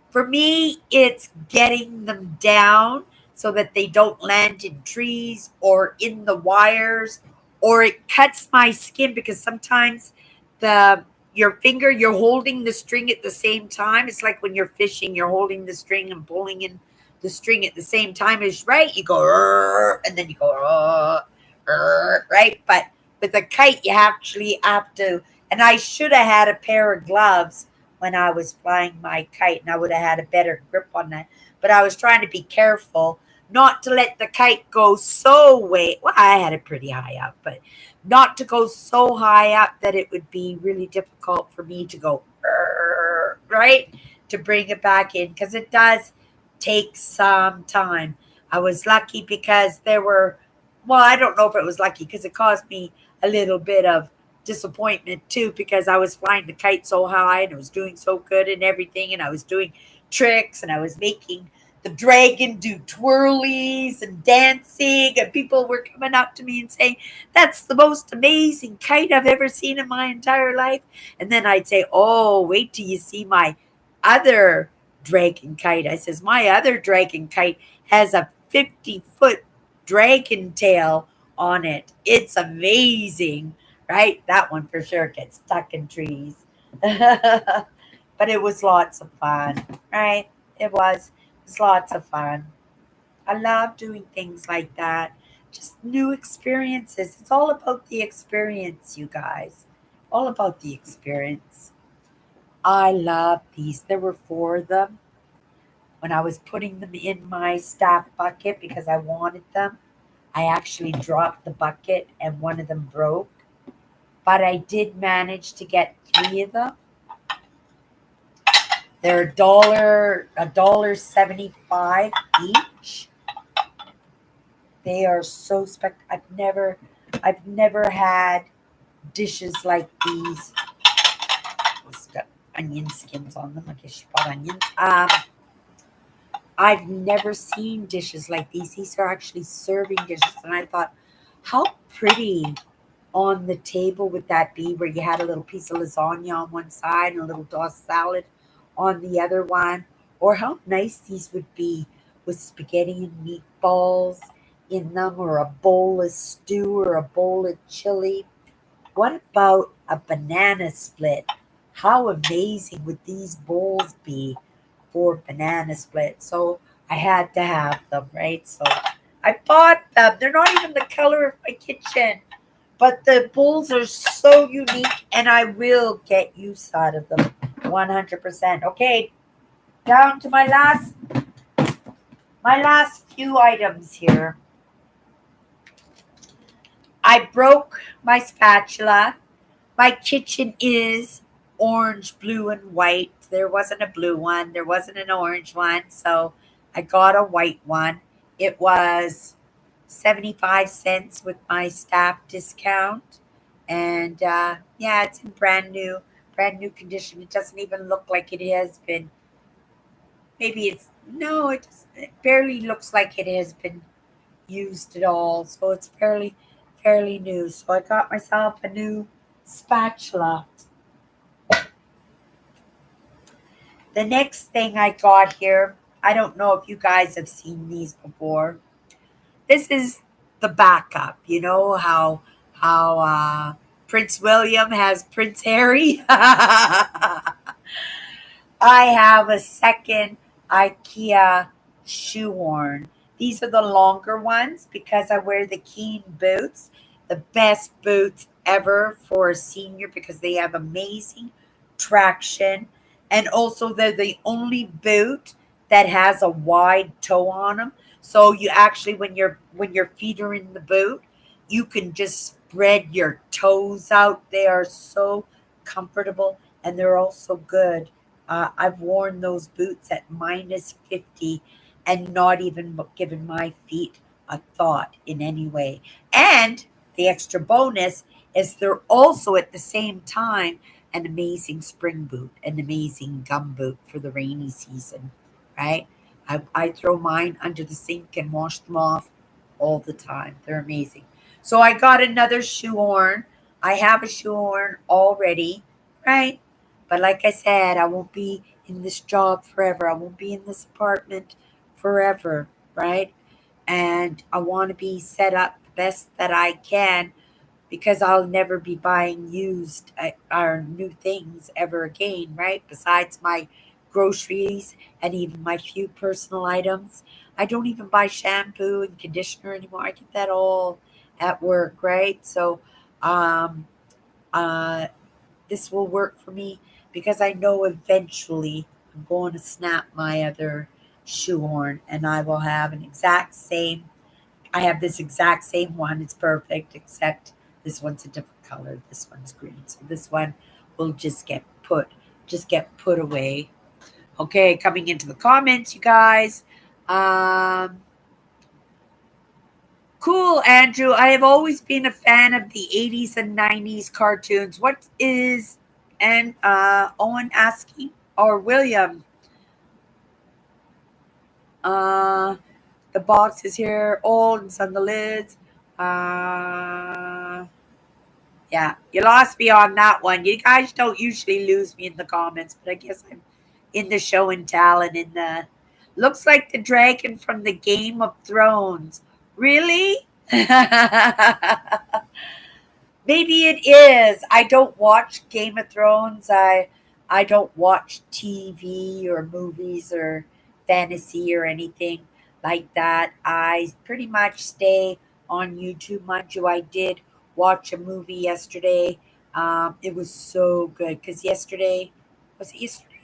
For me, it's getting them down so that they don't land in trees or in the wires, or it cuts my skin, because sometimes the your finger, you're holding the string at the same time. It's like when you're fishing, you're holding the string and pulling in the string at the same time. Is right. You go "Rrr," and then you go "Rrr, rrr," right. But with a kite, you actually have to. And I should have had a pair of gloves when I was flying my kite, and I would have had a better grip on that. But I was trying to be careful not to let the kite go so way. Well, I had it pretty high up, but not to go so high up that it would be really difficult for me to go "Arr," right, to bring it back in, because it does take some time. I was lucky because there were, well, I don't know if it was lucky, because it caused me a little bit of disappointment too, because I was flying the kite so high and it was doing so good and everything, and I was doing tricks, and I was making the dragon do twirlies and dancing, and people were coming up to me and saying, "That's the most amazing kite I've ever seen in my entire life." And then I'd say, "Oh, wait till you see my other dragon kite." I says, "My other dragon kite has a 50-foot dragon tail on it. It's amazing." Right? That one for sure gets stuck in trees. But it was lots of fun, right? It was. It was lots of fun. I love doing things like that. just new experiences. It's all about the experience, you guys. All about the experience. I love these. There were four of them. When I was putting them in my staff bucket because I wanted them, I actually dropped the bucket and one of them broke. But I did manage to get three of them. They're a dollar 75 each. They are so I've never had dishes like these. It's got onion skins on them. I guess you bought onions. I've never seen dishes like these. These are actually serving dishes, and I thought, how pretty on the table would that be, where you had a little piece of lasagna on one side and a little tossed salad on the other one, or how nice these would be with spaghetti and meatballs in them, or a bowl of stew, or a bowl of chili. What about a banana split? How amazing would these bowls be for banana split? So I had to have them, right? So I bought them. They're not even the color of my kitchen, but the bowls are so unique, and I will get use out of them 100%. Okay, down to my last few items here. I broke my spatula. My kitchen is orange, blue, and white. There wasn't a blue one, there wasn't an orange one, so I got a white one. It was 75 cents with my staff discount. And yeah, it's in brand new condition. It doesn't even look like it has been. Maybe it's no, it barely looks like it has been used at all. So it's fairly new. So I got myself a new spatula. The next thing I got here, I don't know if you guys have seen these before. This is the backup. You know how Prince William has Prince Harry. I have a second IKEA shoehorn. These are the longer ones because I wear the Keen boots, the best boots ever for a senior because they have amazing traction. And also, they're the only boot that has a wide toe on them. So you actually, when your feet are in the boot, you can just spread your toes out. They are so comfortable, and they're also good. I've worn those boots at -50 and not even given my feet a thought in any way. And the extra bonus is they're also at the same time an amazing spring boot, an amazing gum boot for the rainy season, right? I throw mine under the sink and wash them off all the time. They're amazing. So I got another shoehorn. I have a shoehorn already, right? But like I said, I won't be in this job forever. I won't be in this apartment forever, right? And I want to be set up the best that I can because I'll never be buying used or new things ever again, right? Besides my groceries and even my few personal items. I don't even buy shampoo and conditioner anymore. I get that all at work, right? So, um, uh, this will work for me because I know eventually I'm going to snap my other shoehorn and I will have an exact same. I have this exact same one. It's perfect, except this one's a different color. This one's green. So this one will just get put away. Okay, coming into the comments, you guys. Um, Cool, Andrew. I have always been a fan of the 80s and 90s cartoons. What is, and Owen asking, or William, uh, the box is here, old, it's on the lids. Uh, yeah, you lost me on that one. You guys don't usually lose me in the comments, but I guess I'm in the show and tell and in the. Looks like the dragon from the Game of Thrones. Really? Maybe it is. I don't watch Game of Thrones. I don't watch TV or movies or fantasy or anything like that. I pretty much stay on YouTube. Mind you, I did watch a movie yesterday. It was so good because yesterday was it yesterday?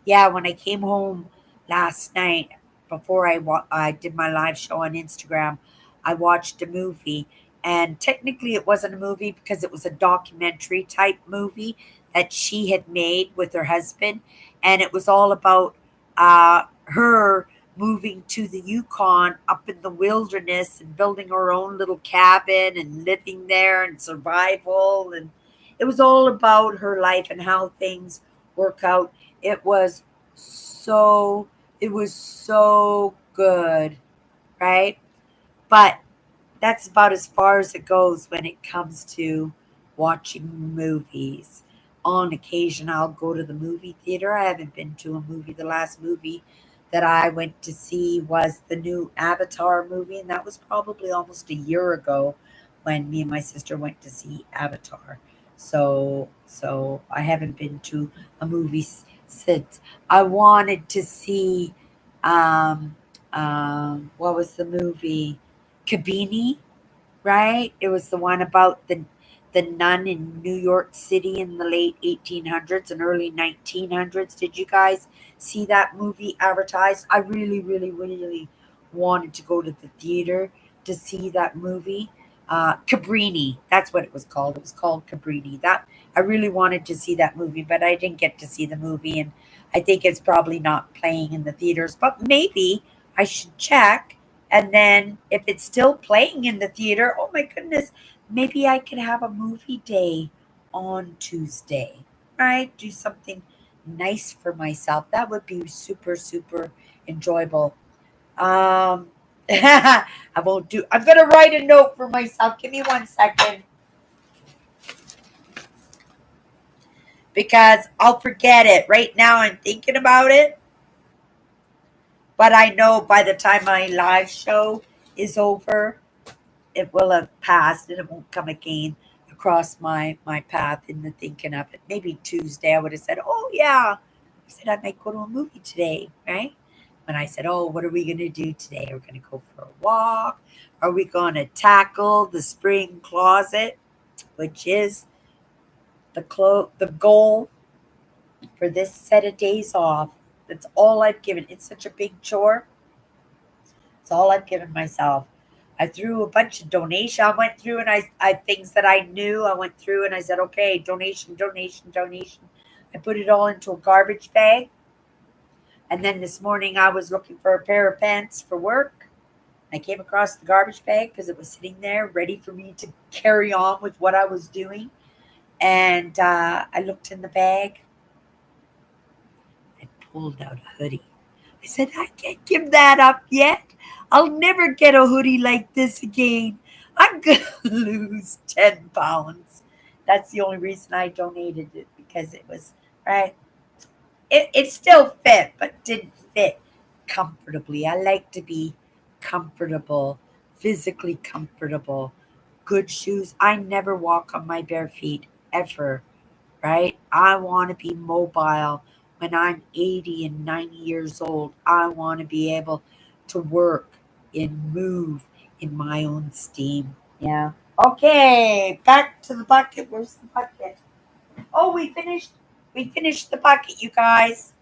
Yeah, when I came home last night before I did my live show on Instagram, I watched a movie. And technically, it wasn't a movie because it was a documentary type movie that she had made with her husband. And it was all about her moving to the Yukon up in the wilderness and building her own little cabin and living there and survival. And it was all about her life and how things work out. It was so it was so good, right? But that's about as far as it goes when it comes to watching movies. On occasion, I'll go to the movie theater. I haven't been to a movie. The last movie that I went to see was the new Avatar movie, and that was probably almost a year ago when me and my sister went to see Avatar. So I haven't been to a movie since. I wanted to see um, what was the movie? Kabini, right? It was the one about the nun in New York City in the late 1800s and early 1900s. Did you guys see that movie advertised? I really, really, really wanted to go to the theater to see that movie. Cabrini, that's what it was called. It was called Cabrini. That I really wanted to see that movie, but I didn't get to see the movie, and I think it's probably not playing in the theaters. But maybe I should check, and then if it's still playing in the theater, oh my goodness, maybe I could have a movie day on Tuesday, right? Do something nice for myself. That would be super, super enjoyable. Um, I won't do, I'm going to write a note for myself. Give me 1 second because I'll forget it. Right now, I'm thinking about it, but I know by the time my live show is over, it will have passed and it won't come again across my path in the thinking of it. Maybe Tuesday I would have said, "Oh yeah," I said I might go to a movie today, right? When I said, "Oh, what are we gonna do today? We're gonna go for a walk. Are we gonna tackle the spring closet, which is the goal for this set of days off?" That's all I've given. It's such a big chore. It's all I've given myself. I threw a bunch of donation. I went through and I things that I knew. I went through and I said, okay, donation, donation, donation. I put it all into a garbage bag. And then this morning I was looking for a pair of pants for work. I came across the garbage bag because it was sitting there ready for me to carry on with what I was doing. And I looked in the bag. I pulled out a hoodie. I said, I can't give that up yet. I'll never get a hoodie like this again. I'm going to lose 10 pounds. That's the only reason I donated it because it was, right? It still fit, but didn't fit comfortably. I like to be comfortable, physically comfortable. Good shoes. I never walk on my bare feet ever, right? I want to be mobile when I'm 80 and 90 years old. I want to be able to work and move in my own steam. Yeah. Okay, back to the bucket. Where's the bucket? Oh, we finished. We finished the bucket, you guys.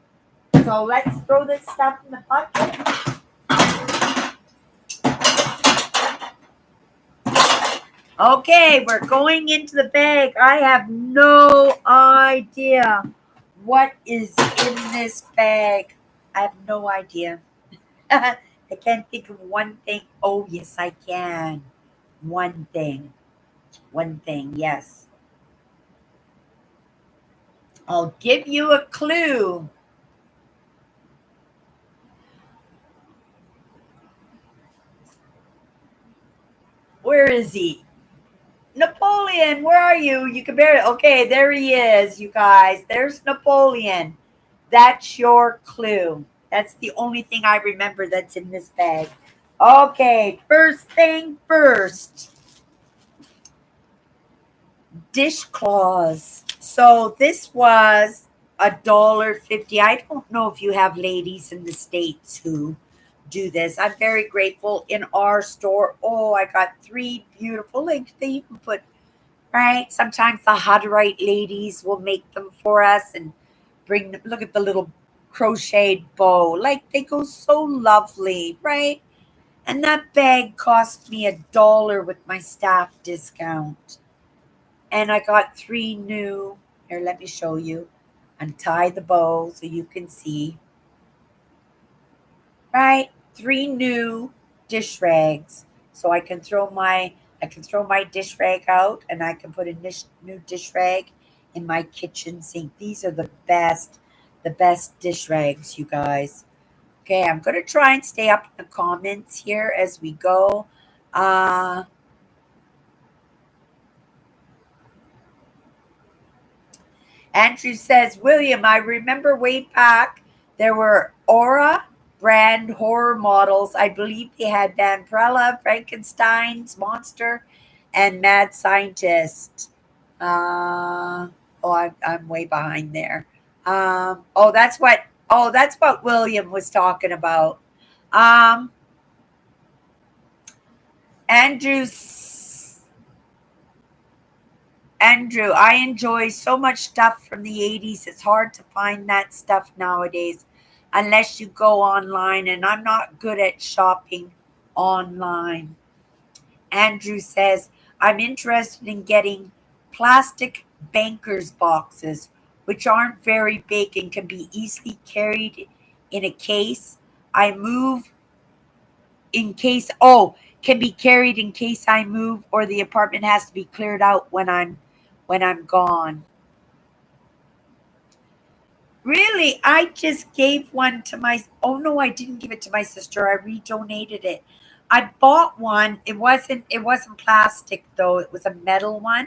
So let's throw this stuff in the bucket. Okay, we're going into the bag. I have no idea what is in this bag. I have no idea. I can't think of one thing. Oh, yes, I can. One thing. One thing, yes. I'll give you a clue. Where is he? Napoleon, where are you? You can barely. Okay, there he is, you guys. There's Napoleon. That's your clue. That's the only thing I remember that's in this bag. Okay, first thing first. Dishcloths. So this was $1.50. I don't know if you have ladies in the States who do this. I'm very grateful in our store. Oh, I got three beautiful, like they even put, right? Sometimes the Hutterite ladies will make them for us and bring them. Look at the little crocheted bow. Like they go so lovely, right? And that bag cost me $1 with my staff discount. And I got three new. Here, let me show you. Untie the bow so you can see. Right? Three new dish rags. So I can throw my dish rag out and I can put a new dish rag in my kitchen sink. These are the best dish rags, you guys. Okay, I'm gonna try and stay up in the comments here as we go. Uh Andrew says, William, I remember way back there were Aura brand horror models. I believe they had Vampirella, Frankenstein's Monster, and Mad Scientist. I'm way behind there. That's what William was talking about. Um, Andrew's Andrew, I enjoy so much stuff from the 80s. It's hard to find that stuff nowadays unless you go online, and I'm not good at shopping online. Andrew says, I'm interested in getting plastic banker's boxes, which aren't very big and can be easily carried in a case. I move in case, oh, can be carried in case I move or the apartment has to be cleared out when I'm gone. Really, I just gave one to my. Oh no, I didn't give it to my sister. I redonated it. I bought one. It wasn't plastic though. It was a metal one.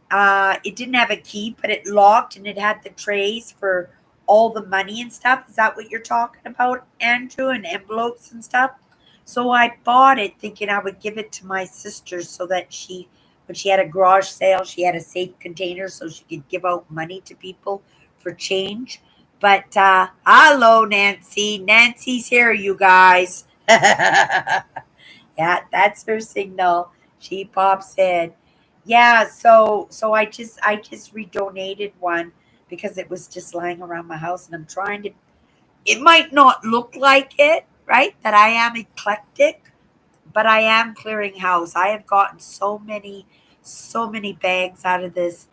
It didn't have a key, but it locked and it had the trays for all the money and stuff. Is that what you're talking about, Andrew? And envelopes and stuff. So I bought it thinking I would give it to my sister so that when she had a garage sale, she had a safe container so she could give out money to people for change. But hello, Nancy. Nancy's here, you guys. Yeah, that's her signal. She pops in. Yeah, so I just redonated one because it was just lying around my house and I'm trying to, it might not look like it, right? That I am eclectic, but I am clearing house. I have gotten so many bags out of this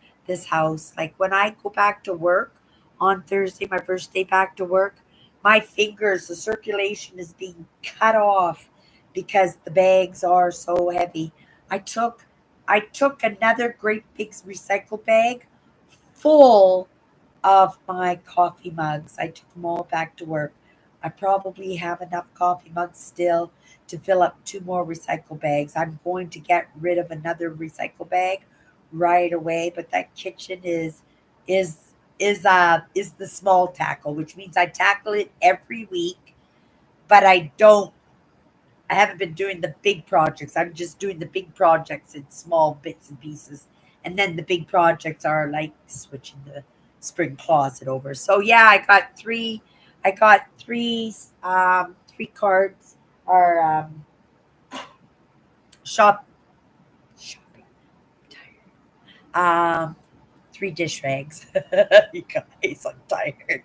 house. Like when I go back to work on Thursday, my first day back to work, my fingers, the circulation is being cut off because the bags are so heavy. I took I took another great big recycle bag full of my coffee mugs. I took them all back to work. I probably have enough coffee mugs still to fill up two more recycle bags. I'm going to get rid of another recycle bag right away, but that kitchen is is the small tackle, which means I tackle it every week, but I haven't been doing the big projects. I'm just doing the big projects in small bits and pieces. And then the big projects are like switching the spring closet over. So yeah, I got three cards or shop shopping tired. Three dish rags. You guys, I'm tired.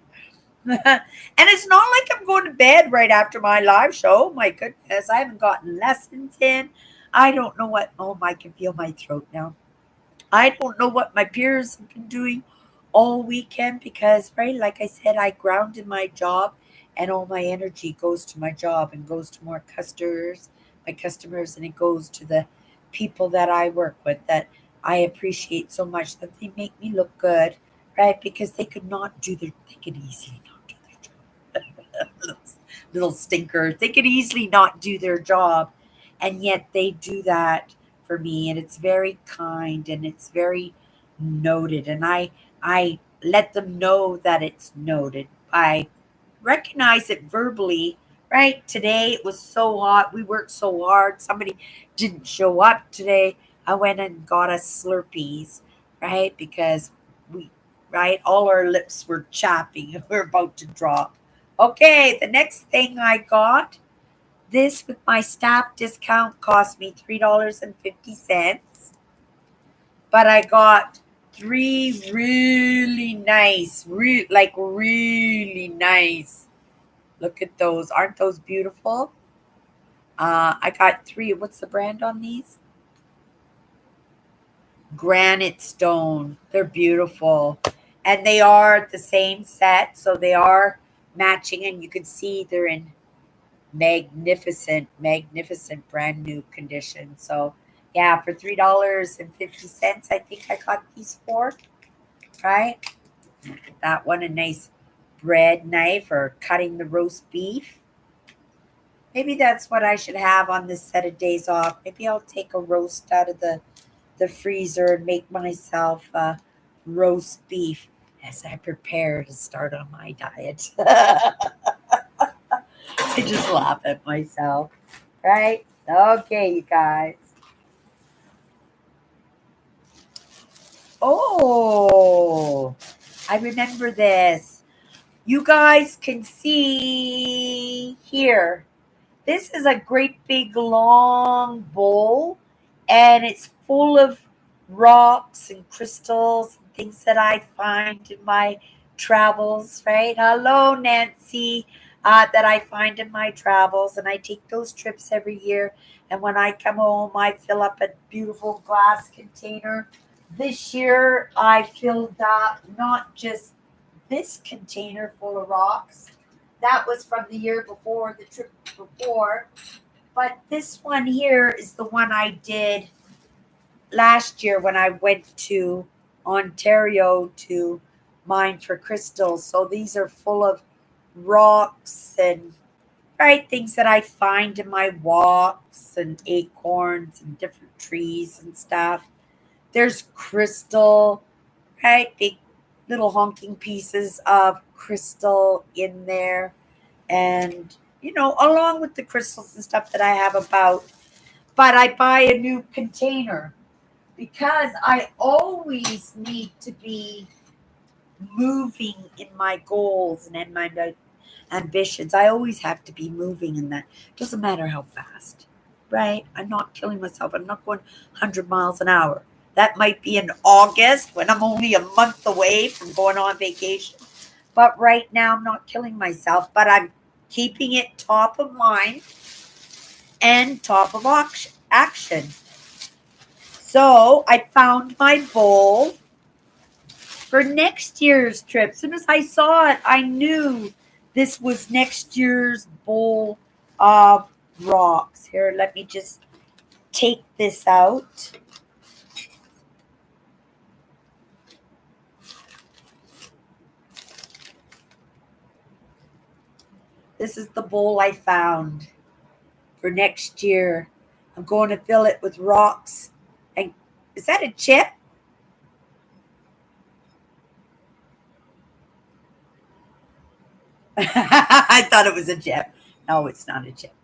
And it's not like I'm going to bed right after my live show. My goodness, I haven't gotten lessons in. I don't know what. Oh, I can feel my throat now. I don't know what my peers have been doing all weekend because, right, like I said, I grounded my job and all my energy goes to my job and goes to more my customers, and it goes to the people that I work with that I appreciate so much that they make me look good, right? Because they could easily not do their job. Little stinkers. They could easily not do their job, and yet they do that for me, and it's very kind and it's very noted, and I let them know that it's noted. I recognize it verbally, right? Today it was so hot. We worked so hard. Somebody didn't show up today. I went and got us Slurpees, right? Because we, right, all our lips were chapping. We're about to drop. Okay, the next thing I got. This with my staff discount cost me $3.50, but I got three really nice, really nice. Look at those. Aren't those beautiful? I got three. What's the brand on these? Granite stone. They're beautiful. And they are the same set, so they are matching, and you can see they're in magnificent, magnificent brand new condition. So yeah, for $3.50, I think I got these four, right? That one, a nice bread knife for cutting the roast beef. Maybe that's what I should have on this set of days off. Maybe I'll take a roast out of the freezer and make myself roast beef as I prepare to start on my diet. I just laugh at myself, right? Okay, you guys. Oh, I remember this. You guys can see here. This is a great big long bowl, and it's full of rocks and crystals and things that I find in my travels, right? Hello, Nancy, that I find in my travels, and I take those trips every year. And when I come home, I fill up a beautiful glass container. This year, I filled up not just this container full of rocks. That was from the year before, the trip before. But this one here is the one I did last year when I went to Ontario to mine for crystals. So these are full of rocks and right things that I find in my walks and acorns and different trees and stuff. There's crystal, right? Big little honking pieces of crystal in there. And, along with the crystals and stuff that I have about, but I buy a new container because I always need to be moving in my goals and in my ambitions. I always have to be moving in that. Doesn't matter how fast, right? I'm not killing myself. I'm not going 100 miles an hour. That might be in August when I'm only a month away from going on vacation. But right now, I'm not killing myself, but I'm keeping it top of mind and top of action. So I found my bowl for next year's trip. As soon as I saw it, I knew this was next year's bowl of rocks. Here, let me just take this out. This is the bowl I found for next year. I'm going to fill it with rocks. And is that a chip? I thought it was a chip. No, it's not a chip.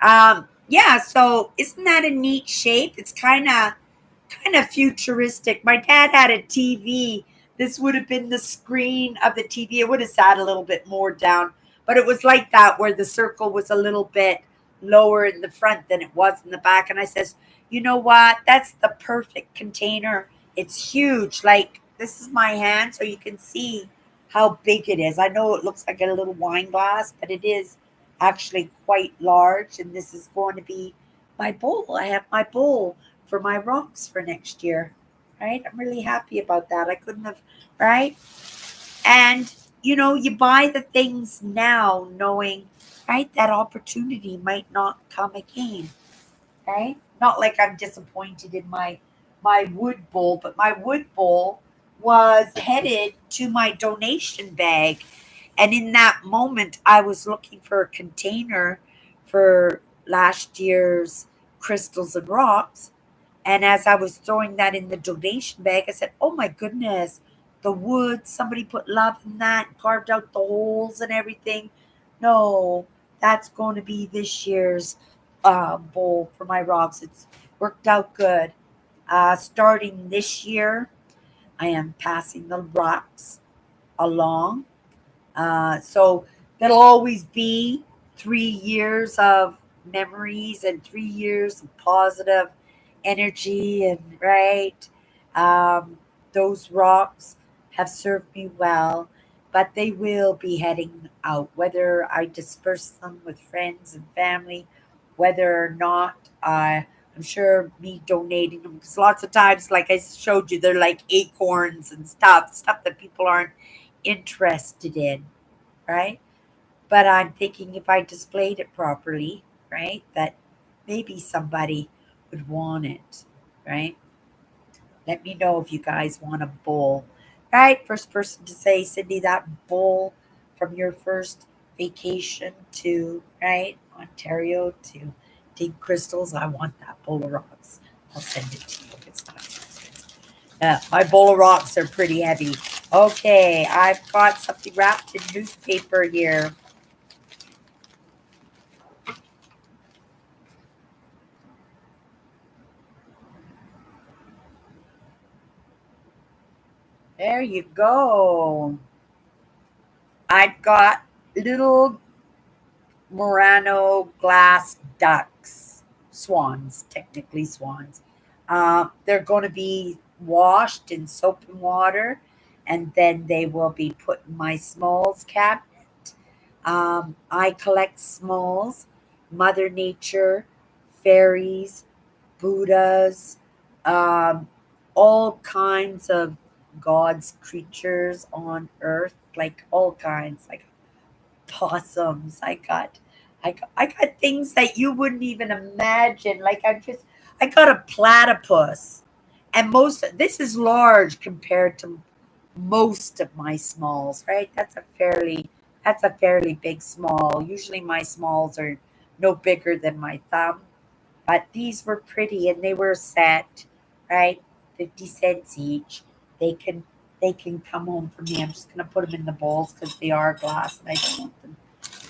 Yeah, so isn't that a neat shape? It's kind of futuristic. My dad had a TV. This would have been the screen of the TV. It would have sat a little bit more down, but it was like that where the circle was a little bit lower in the front than it was in the back. And I says, you know what? That's the perfect container. It's huge. Like this is my hand, so you can see how big it is. I know it looks like a little wine glass, but it is actually quite large. And this is going to be my bowl. I have my bowl for my rocks for next year. Right? I'm really happy about that. I couldn't have, right? And you buy the things now knowing, right, that opportunity might not come again. Right? Not like I'm disappointed in my wood bowl, but my wood bowl was headed to my donation bag. And in that moment, I was looking for a container for last year's crystals and rocks. And as I was throwing that in the donation bag, I said, oh my goodness, the wood, somebody put love in that, carved out the holes and everything. No, that's going to be this year's bowl for my rocks. It's worked out good. Starting this year, I am passing the rocks along. So that'll always be 3 years of memories and 3 years of positive energy. And right, um, those rocks have served me well, but they will be heading out, whether I disperse them with friends and family, whether or not I'm sure me donating them, because lots of times, like I showed you, they're like acorns and stuff that people aren't interested in, right? But I'm thinking if I displayed it properly, right, that maybe somebody would want it, right? Let me know if you guys want a bowl, right? First person to say, Cindy, that bowl from your first vacation to, right, Ontario to dig crystals. I want that bowl of rocks. I'll send it to you if it's not too expensive. My bowl of rocks are pretty heavy. Okay, I've got something wrapped in newspaper here. There you go. I've got little Murano glass ducks, swans, technically swans. They're going to be washed in soap and water, and then they will be put in my smalls cabinet. I collect smalls, Mother Nature, fairies, Buddhas, um, all kinds of God's creatures on earth, like all kinds, like possums. I got things that you wouldn't even imagine. I got a platypus, and most this is large compared to most of my smalls. Right? That's a fairly big small. Usually my smalls are no bigger than my thumb, but these were pretty and they were set, right? 50 cents each. They can they can come home for me. I'm just gonna put them in the bowls because they are glass and I don't want them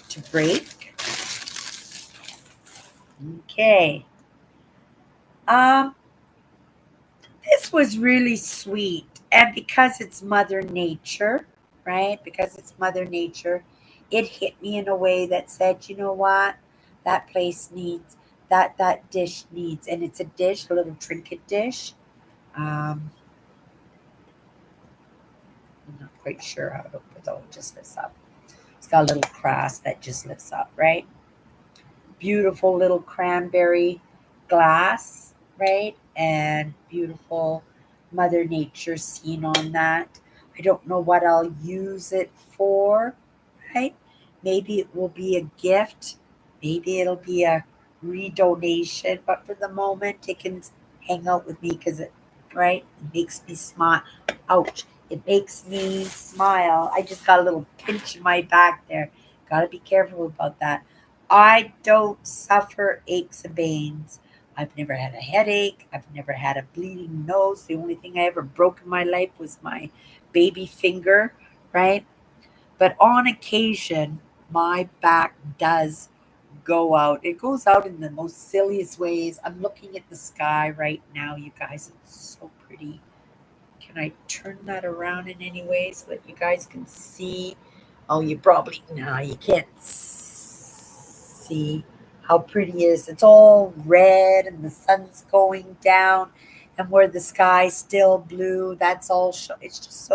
to break. Okay. Um, this was really sweet. And because it's Mother Nature, right? Because it's Mother Nature, it hit me in a way that said, you know what? That place needs that dish needs, and it's a dish, a little trinket dish. Um, I'm not quite sure how to put it just lifts up. It's got a little cross that just lifts up, right? Beautiful little cranberry glass, right? And beautiful Mother Nature scene on that. I don't know what I'll use it for, right? Maybe it will be a gift. Maybe it'll be a redonation. But for the moment, it can hang out with me because right? It makes me smile. Ouch. It makes me smile. I just got a little pinch in my back there. Got to be careful about that. I don't suffer aches and pains. I've never had a headache. I've never had a bleeding nose. The only thing I ever broke in my life was my baby finger, right? But on occasion, my back does go out. It goes out in the most silliest ways. I'm looking at the sky right now, you guys. It's so pretty. Can I turn that around in any way so that you guys can see? Oh, you probably, no, you can't see how pretty it is. It's all red and the sun's going down, and where the sky's still blue, that's all, it's just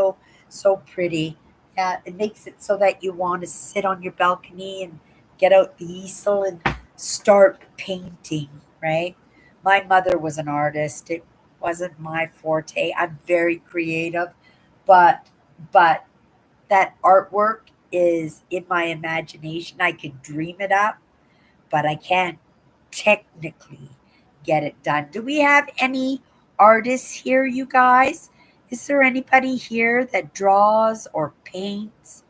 so pretty. Yeah, it makes it so that you want to sit on your balcony and get out the easel and start painting, right? My mother was an artist. It wasn't my forte. I'm very creative, but that artwork is in my imagination. I could dream it up, but I can't technically get it done. Do we have any artists here, you guys? Is there anybody here that draws or paints?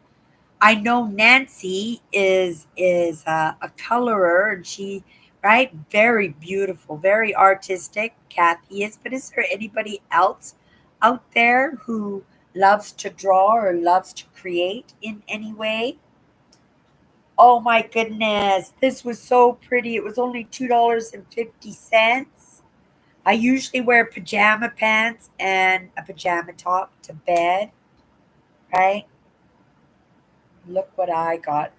I know Nancy is a colorer, and she, right, very beautiful, very artistic. Kathy is, but is there anybody else out there who loves to draw or loves to create in any way? Oh my goodness, this was so pretty. It was only $2.50. I usually wear pajama pants and a pajama top to bed, right? Look what I got.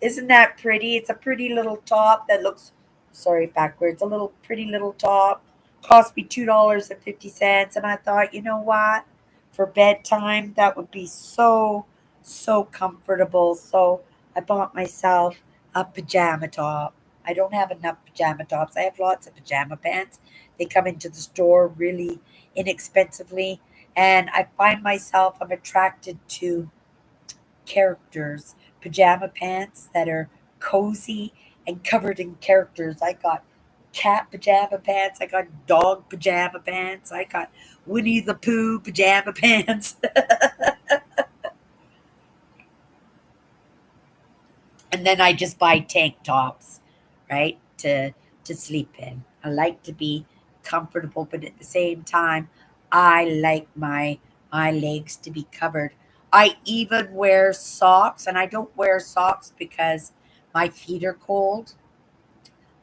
Isn't that pretty? It's a pretty little top that looks, sorry, backwards. A little pretty little top. Cost me $2.50. And I thought, you know what? For bedtime, that would be so, so comfortable. So I bought myself a pajama top. I don't have enough pajama tops. I have lots of pajama pants. They come into the store really inexpensively. And I find myself, I'm attracted to characters, pajama pants that are cozy and covered in characters. I got cat pajama pants, I got dog pajama pants, I got Winnie the Pooh pajama pants. And then I just buy tank tops, right? To sleep in. I like to be comfortable, but at the same time, I like my legs to be covered. I even wear socks, and I don't wear socks because my feet are cold,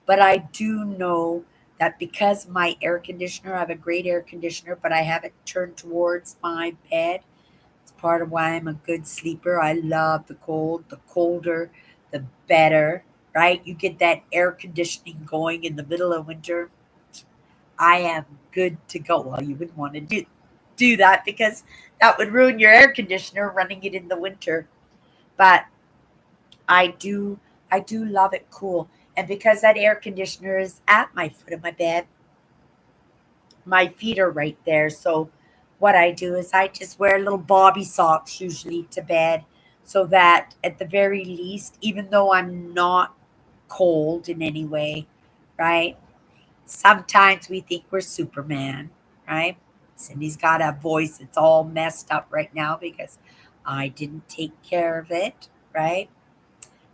but I do know that because my air conditioner, I have a great air conditioner, but I have it turned towards my bed. It's part of why I'm a good sleeper. I love the cold. The colder, the better, right? You get that air conditioning going in the middle of winter. I am good to go. Well, you wouldn't want to do that because that would ruin your air conditioner running it in the winter. But I do I do love it cool. And because that air conditioner is at my foot of my bed, my feet are right there. So what I do is I just wear little bobby socks usually to bed so that at the very least, even though I'm not cold in any way, right? Sometimes we think we're Superman, right? Cindy's got a voice that's all messed up right now because I didn't take care of it, right?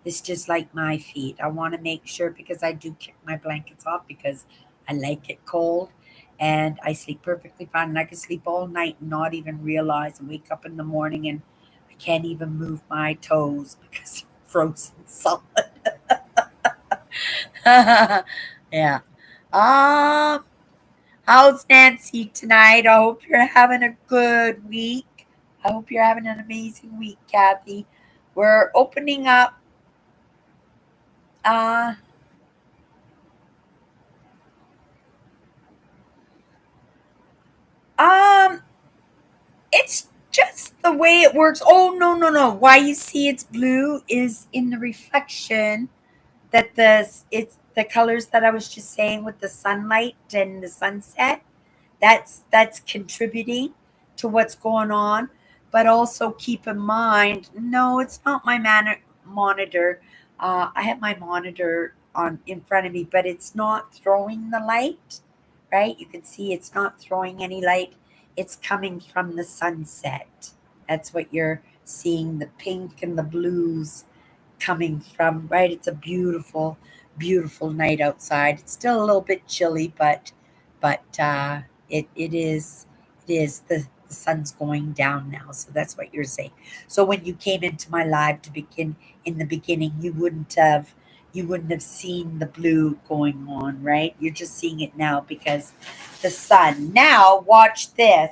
It's just like my feet. I want to make sure because I do kick my blankets off because I like it cold and I sleep perfectly fine. And I can sleep all night and not even realize and wake up in the morning and I can't even move my toes because they're frozen solid. Yeah. Um, how's Nancy tonight? I hope you're having a good week. I hope you're having an amazing week, Kathy. We're opening up. Uh, um, It's just the way it works. Oh, no, no, no. Why you see it's blue is in the reflection that it's the colors that I was just saying with the sunlight and the sunset. That's contributing to what's going on. But also keep in mind, no, it's not my monitor. I have my monitor on in front of me, but it's not throwing the light, right? You can see it's not throwing any light. It's coming from the sunset. That's what you're seeing, the pink and the blues coming from, right? It's a beautiful, beautiful night outside. It's still a little bit chilly, but it is the sun's going down now. So that's what you're saying. So when you came into my live to begin in the beginning, you wouldn't have seen the blue going on, right? You're just seeing it now because the sun. Now watch this.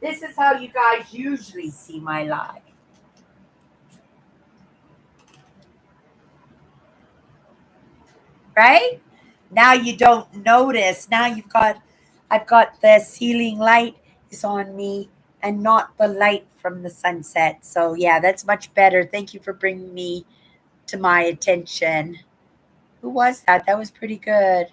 This is how you guys usually see my live, right? Now you don't notice. Now I've got the ceiling light is on me and not the light from the sunset. So yeah, that's much better. Thank you for bringing me to my attention. Who was that? That was pretty good.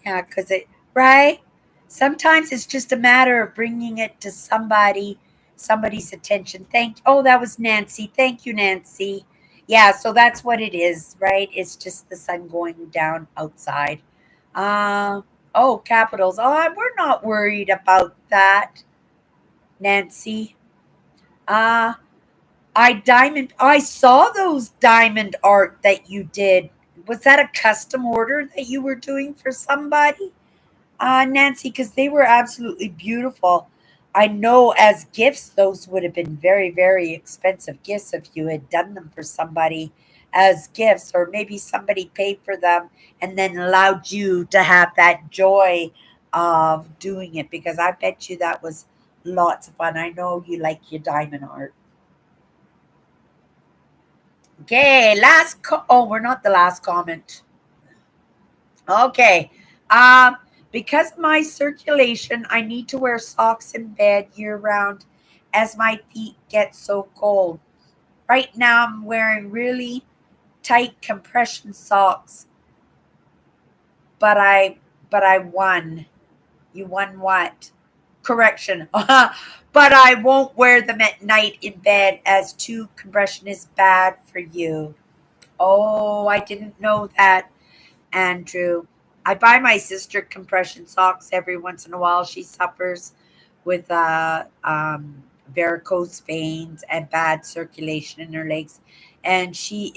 Yeah, because right? Sometimes it's just a matter of bringing it to somebody's attention. Oh, that was Nancy. Thank you, Nancy. Yeah, so that's what it is, right? It's just the sun going down outside. Uh, oh, capitals. Oh, we're not worried about that, Nancy. Uh, I saw those diamond art that you did. Was that a custom order that you were doing for somebody? Nancy, because they were absolutely beautiful. I know as gifts, those would have been very, very expensive gifts if you had done them for somebody as gifts, or maybe somebody paid for them and then allowed you to have that joy of doing it. Because I bet you that was Lots of fun. I know you like your diamond art. Okay, oh, we're not the last comment. Okay. Um, because of my circulation, I need to wear socks in bed year round as my feet get so cold. Right now I'm wearing really tight compression socks, but I won. You won what? Correction. But I won't wear them at night in bed as too compression is bad for you. Oh, I didn't know that. Andrew. I buy my sister compression socks every once in a while. She suffers with varicose veins and bad circulation in her legs, and she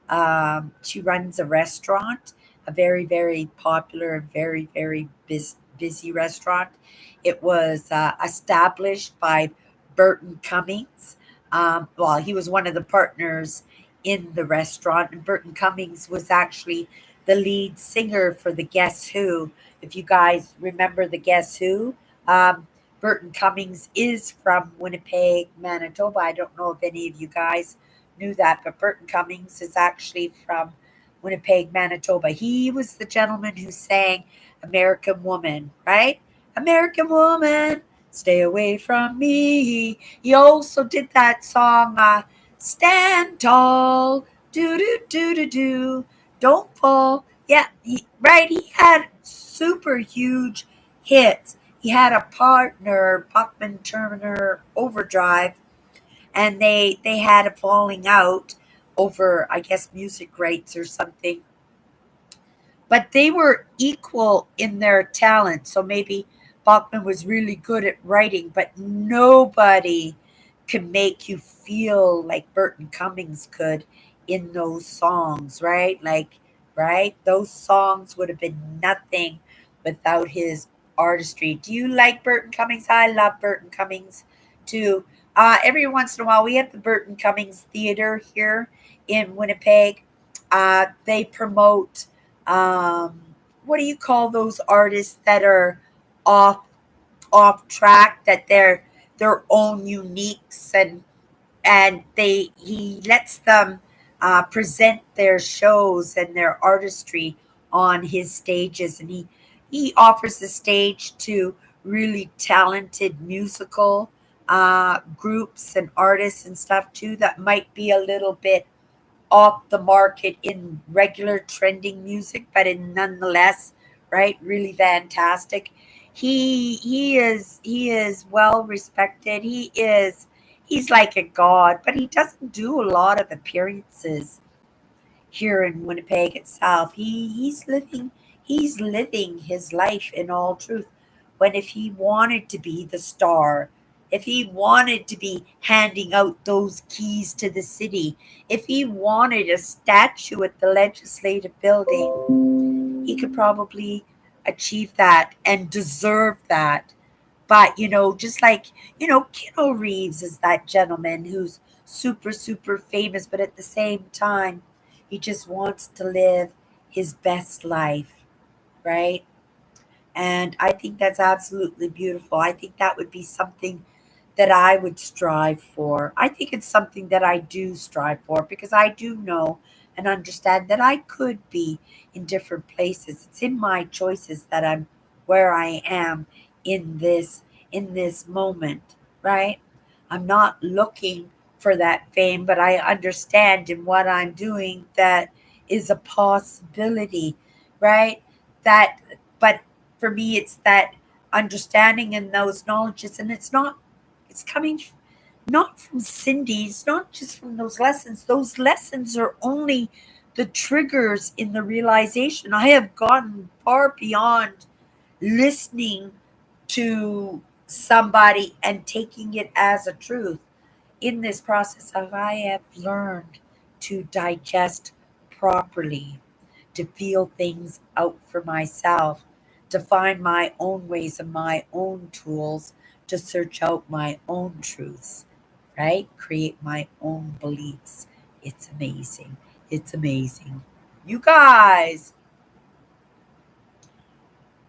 runs a restaurant, a very very popular and very busy restaurant. It was established by Burton Cummings. Well, he was one of the partners in the restaurant, and Burton Cummings was actually the lead singer for the Guess Who. If you guys remember the Guess Who, um, Burton Cummings is from Winnipeg, Manitoba. I don't know if any of you guys knew that, but Burton Cummings is actually from Winnipeg, Manitoba. He was the gentleman who sang American Woman, right? American Woman, stay away from me. He also did that song, Stand Tall, do do do do do, don't fall. Yeah, right. He had super huge hits. He had a partner, Buckman Turner Overdrive, and they had a falling out over, I guess, music rights or something, but they were equal in their talent. So maybe Bachman was really good at writing, but nobody could make you feel like Burton Cummings could in those songs, right? Like, right? Those songs would have been nothing without his artistry. Do you like Burton Cummings? I love Burton Cummings too. Every once in a while, we have the Burton Cummings Theater here in Winnipeg. They promote um, what do you call those artists that are off off track, that they're their own uniques, and they he lets them present their shows and their artistry on his stages, and he offers the stage to really talented musical groups and artists and stuff too that might be a little bit off the market in regular trending music, but in nonetheless, right, really fantastic. He is well respected. He's like a god, but he doesn't do a lot of appearances here in Winnipeg itself. He's living his life in all truth. When if he wanted to be the star, if he wanted to be handing out those keys to the city, if he wanted a statue at the legislative building, he could probably achieve that and deserve that. But just like Keanu Reeves is that gentleman who's super super famous, but at the same time, he just wants to live his best life, right? And I think that's absolutely beautiful. I think that would be something that I would strive for. I think it's something that I do strive for because I do know and understand that I could be in different places. It's in my choices that I'm where I am in this moment, right? I'm not looking for that fame, but I understand in what I'm doing that is a possibility, right? That but for me it's that understanding and those knowledges, and it's coming not from Cindy, it's not just from those lessons. Those lessons are only the triggers in the realization. I have gone far beyond listening to somebody and taking it as a truth. In this process of I have learned to digest properly, to feel things out for myself, to find my own ways and my own tools, to search out my own truths, right? Create my own beliefs. It's amazing. It's amazing. You guys,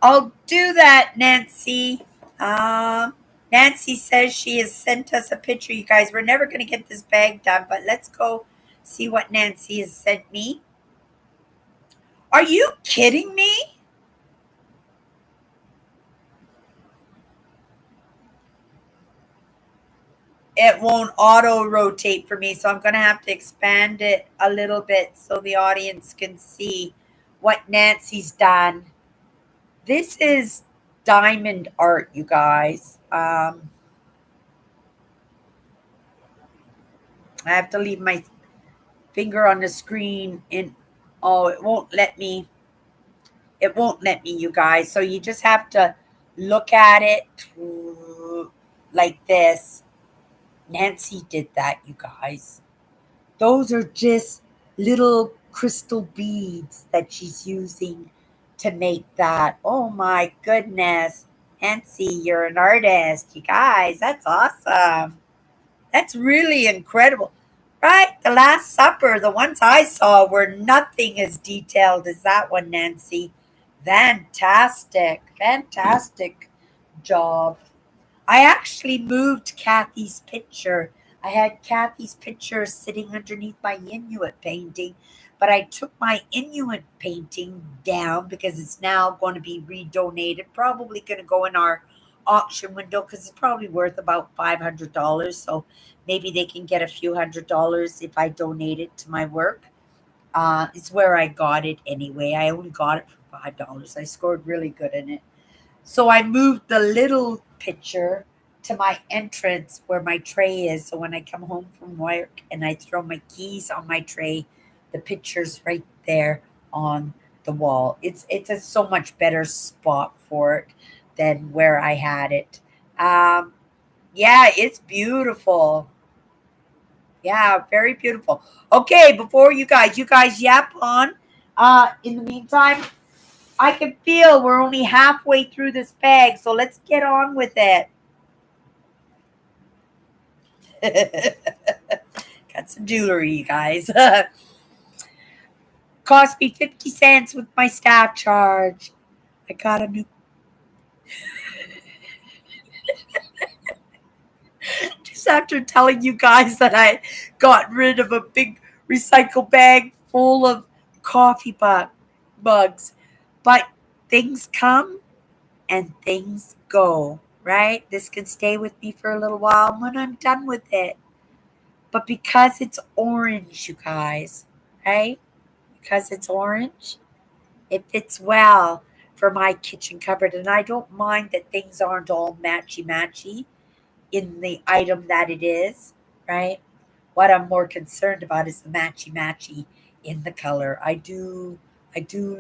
I'll do that, Nancy. Um, Nancy says she has sent us a picture. You guys, we're never going to get this bag done, but let's go see what Nancy has sent me. Are you kidding me? It won't auto rotate for me, so I'm going to have to expand it a little bit so the audience can see what Nancy's done. This is diamond art, you guys. I have to leave my finger on the screen and oh, it won't let me. It won't let me, you guys. So you just have to look at it like this. Nancy did that, you guys. Those are just little crystal beads that she's using to make that. Oh my goodness. Nancy, you're an artist. You guys, that's awesome. That's really incredible. Right? The Last Supper, the ones I saw were nothing as detailed as that one, Nancy. Fantastic. Fantastic job. I actually moved Kathy's picture. I had Kathy's picture sitting underneath my Inuit painting, but I took my Inuit painting down because it's now going to be redonated. Probably going to go in our auction window because it's probably worth about $500. So maybe they can get a few $100s if I donate it to my work. It's where I got it anyway. I only got it for $5. I scored really good in it. So I moved the little picture to my entrance where my tray is. So when I come home from work and I throw my keys on my tray, the picture's right there on the wall. It's a so much better spot for it than where I had it. Um, yeah, it's beautiful. Yeah, very beautiful. Okay, before you guys yap on. In the meantime, I can feel we're only halfway through this bag, so let's get on with it. Got some jewelry, you guys. Cost me 50 cents with my staff charge. I got a new. Just after telling you guys that I got rid of a big recycle bag full of coffee mugs. But things come and things go, right? This can stay with me for a little while when I'm done with it. But because it's orange, you guys, right? Because it's orange, it fits well for my kitchen cupboard. And I don't mind that things aren't all matchy matchy in the item that it is, right? What I'm more concerned about is the matchy matchy in the color. I do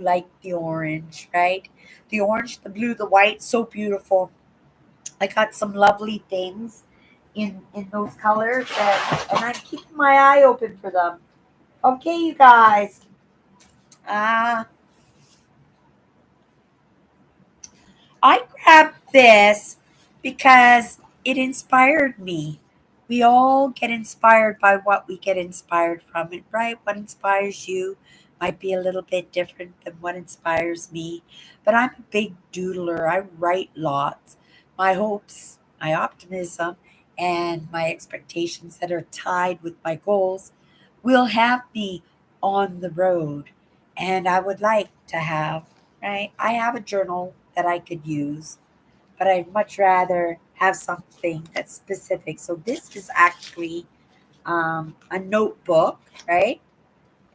like the orange, right? The orange, the blue, the white, so beautiful. I got some lovely things in those colors and I'm keeping my eye open for them. Okay, you guys. Uh, I grabbed this because it inspired me. We all get inspired by what we get inspired from it, right? What inspires you might be a little bit different than what inspires me. But I'm a big doodler. I write lots. My hopes, my optimism, and my expectations that are tied with my goals will have me on the road. And I would like to have, right? I have a journal that I could use, but I'd much rather have something that's specific. So this is actually a notebook, right?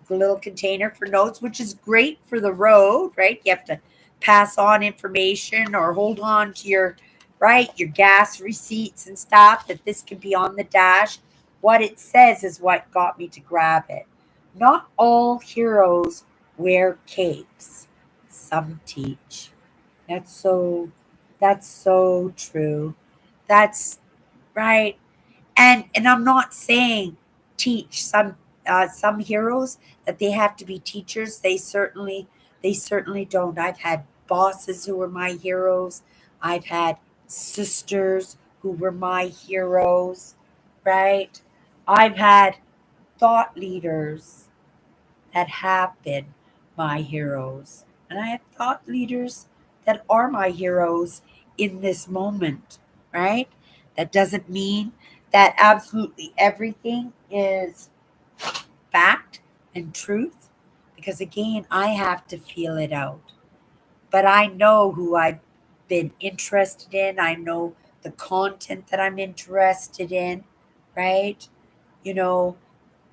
A little container for notes, which is great for the road, right? You have to pass on information or hold on to your right your gas receipts and stuff. That this can be on the dash. What it says is what got me to grab it. Not all heroes wear capes. Some teach. That's so that's so true. That's right. And I'm not saying teach some heroes that they have to be teachers. They certainly don't. I've had bosses who were my heroes. I've had sisters who were my heroes, right? I've had thought leaders that have been my heroes. And I have thought leaders that are my heroes in this moment, right? That doesn't mean that absolutely everything is fact and truth, because again, I have to feel it out. But I know who I've been interested in. I know the content that I'm interested in, right? You know,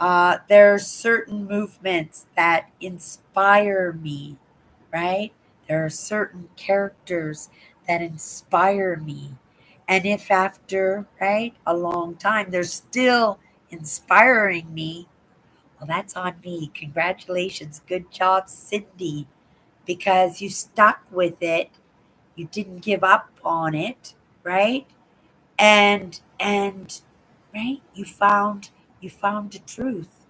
there are certain movements that inspire me, right? There are certain characters that inspire me. And if after, right, a long time, they're still inspiring me, well, that's on me. Congratulations. Good job, Cindy, because you stuck with it. You didn't give up on it, right? And right, you found the truth.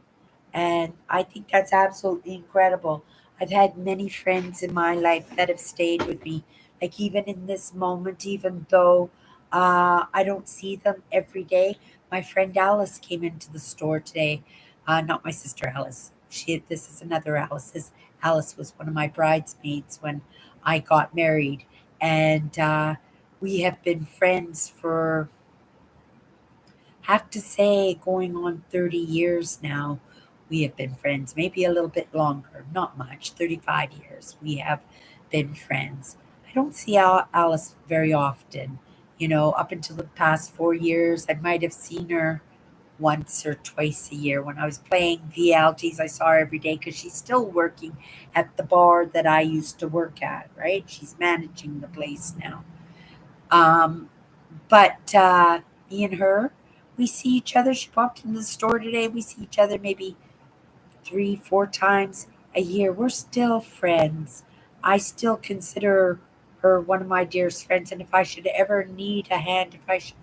And I think that's absolutely incredible. I've had many friends in my life that have stayed with me, like even in this moment, even though I don't see them every day. My friend Alice came into the store today. Not my sister Alice. This is another Alice. Alice was one of my bridesmaids when I got married, and we have been friends for, have to say, going on 30 years now. We have been friends, maybe a little bit longer, not much, 35 years. We have been friends. I don't see Alice very often. Up until the past 4 years, I might have seen her once or twice a year. When I was playing VLTs, I saw her every day because she's still working at the bar that I used to work at, right? She's managing the place now. Um, but me and her, we see each other. She popped into the store today. We see each other maybe 3, 4 times a year. We're still friends. I still consider her one of my dearest friends. And if I should ever need a hand, if I should,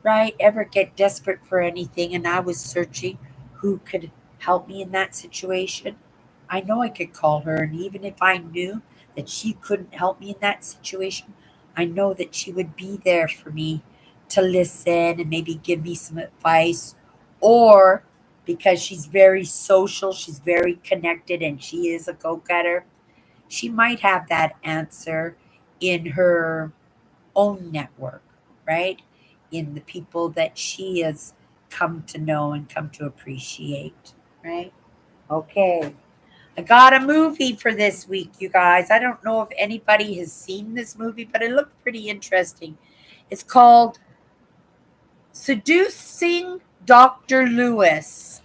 right, ever get desperate for anything and I was searching who could help me in that situation, I know I could call her. And even if I knew that she couldn't help me in that situation, I know that she would be there for me to listen and maybe give me some advice. Or because she's very social, she's very connected, and she is a go getter, she might have that answer in her own network, right? In the people that she has come to know and come to appreciate, right? Okay. I got a movie for this week, you guys. I don't know if anybody has seen this movie, but it looked pretty interesting. It's called Seducing Dr. Lewis.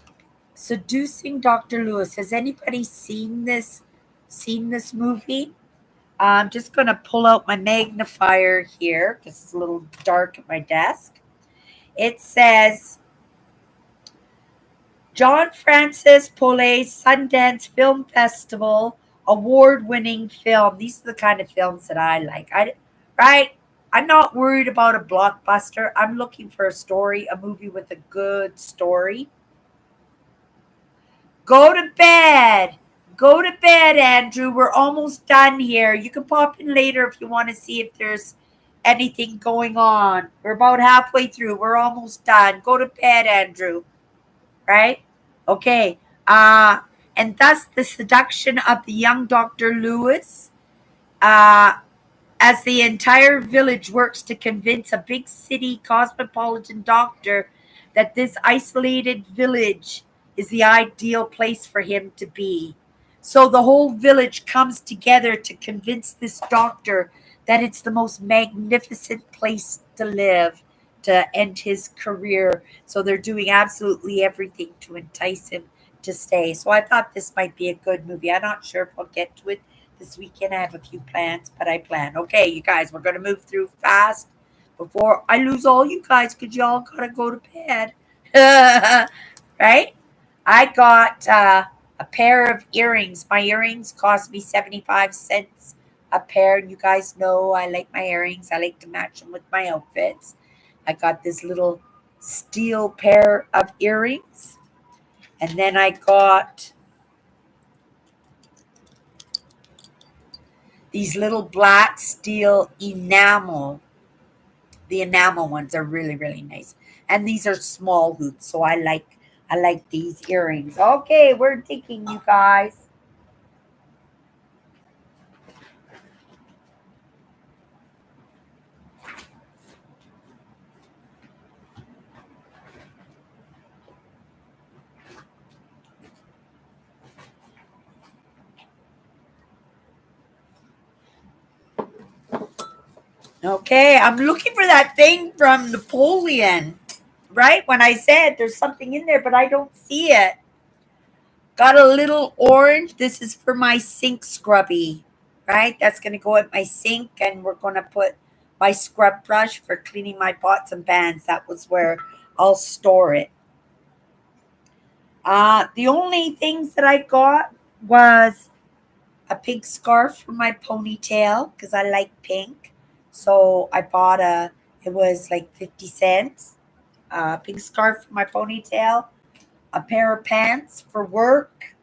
Seducing Dr. Lewis. Has anybody seen this movie? I'm just going to pull out my magnifier here because it's a little dark at my desk. It says John Francis Poulet's Sundance Film Festival award-winning film. These are the kind of films that I like. Right? I'm not worried about a blockbuster. I'm looking for a story, a movie with a good story. Go to bed. Go to bed, Andrew. We're almost done here. You can pop in later if you want to see if there's anything going on. We're about halfway through. We're almost done. Go to bed, Andrew. Right? Okay. And thus the seduction of the young Dr. Lewis. Uh, as the entire village works to convince a big city cosmopolitan doctor that this isolated village is the ideal place for him to be. So the whole village comes together to convince this doctor that it's the most magnificent place to live, to end his career. So they're doing absolutely everything to entice him to stay. So I thought this might be a good movie. I'm not sure if I'll get to it this weekend. I have a few plans, but I plan. Okay, you guys, we're going to move through fast before I lose all you guys because y'all got to go to bed. Right? I got a pair of earrings. My earrings cost me 75 cents a pair. And you guys know I like my earrings. I like to match them with my outfits. I got this little steel pair of earrings. And then I got these little black steel enamel. The enamel ones are really, really nice. And these are small hoops, so I like these earrings. Okay, we're thinking, you guys. Okay, I'm looking for that thing from Napoleon, right? When I said there's something in there, but I don't see it. Got a little orange. This is for my sink scrubby, right? That's going to go at my sink, and we're going to put my scrub brush for cleaning my pots and pans. That was where I'll store it. The only things that I got was a pink scarf for my ponytail because I like pink. So I bought it was like 50 cents. A pink scarf for my ponytail, a pair of pants for work,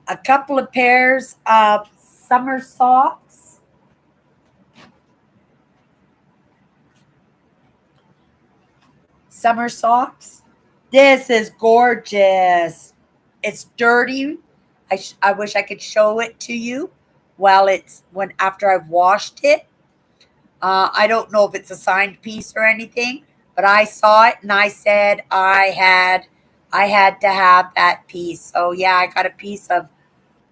a couple of pairs of summer socks, summer socks. This is gorgeous. It's dirty. I wish I could show it to you. Well, it's when after I've washed it. I don't know if it's a signed piece or anything, but I saw it and I said I had to have that piece. So yeah, I got a piece of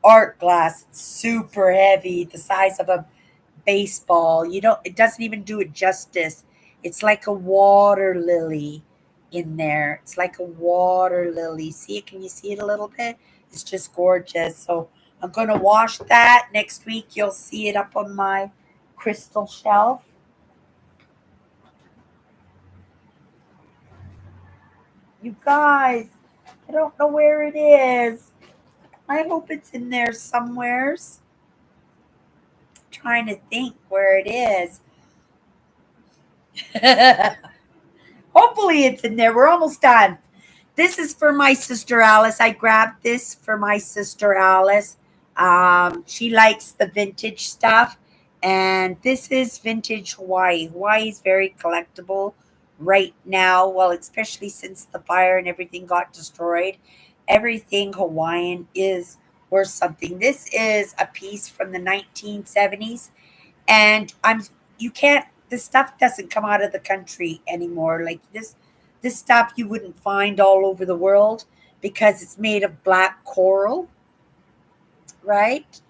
art glass. It's super heavy, the size of a baseball. You don't it doesn't even do it justice. It's like a water lily in there. It's like a water lily. See it? Can you see it a little bit? It's just gorgeous. So I'm gonna wash that next week. You'll see it up on my crystal shelf. You guys, I don't know where it is. I hope it's in there somewheres. Trying to think where it is. Hopefully it's in there. We're almost done. This is for my sister Alice. I grabbed this for my sister Alice. She likes the vintage stuff. And this is vintage Hawaii. Hawaii is very collectible right now. Well, especially since the fire and everything got destroyed. Everything Hawaiian is worth something. This is a piece from the 1970s. And I'm you can't this stuff doesn't come out of the country anymore. Like this stuff you wouldn't find all over the world because it's made of black coral, right?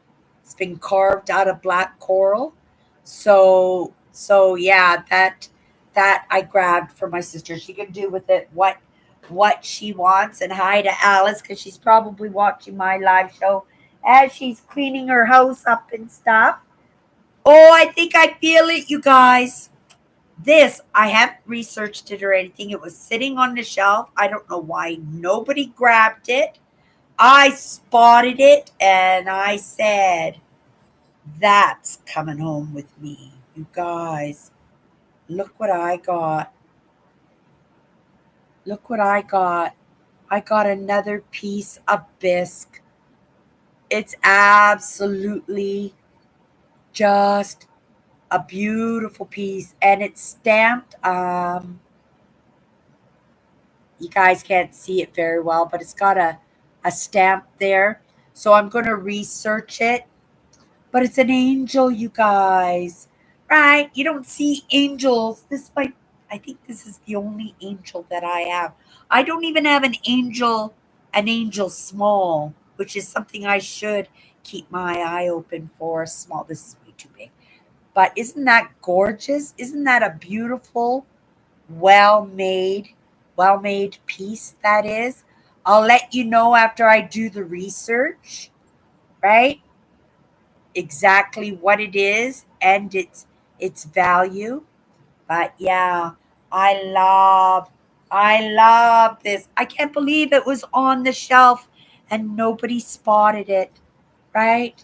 It's been carved out of black coral. So yeah, that I grabbed for my sister. She can do with it what she wants. And hi to Alice because she's probably watching my live show as she's cleaning her house up and stuff. Oh, I think I feel it, you guys. This, I haven't researched it or anything. It was sitting on the shelf. I don't know why nobody grabbed it. I spotted it and I said, that's coming home with me. You guys, look what I got. Look what I got. I got another piece of bisque. It's absolutely just a beautiful piece and it's stamped. You guys can't see it very well, but it's got a stamp there. So I'm going to research it. But it's an angel, you guys. Right? You don't see angels. I think this is the only angel that I have. I don't even have an angel small, which is something I should keep my eye open for. Small. This is way too big. But isn't that gorgeous? Isn't that a beautiful, well made, well made piece that is? I'll let you know after I do the research, right? Exactly what it is and its value. But yeah, I love I love this. I can't believe it was on the shelf and nobody spotted it, right?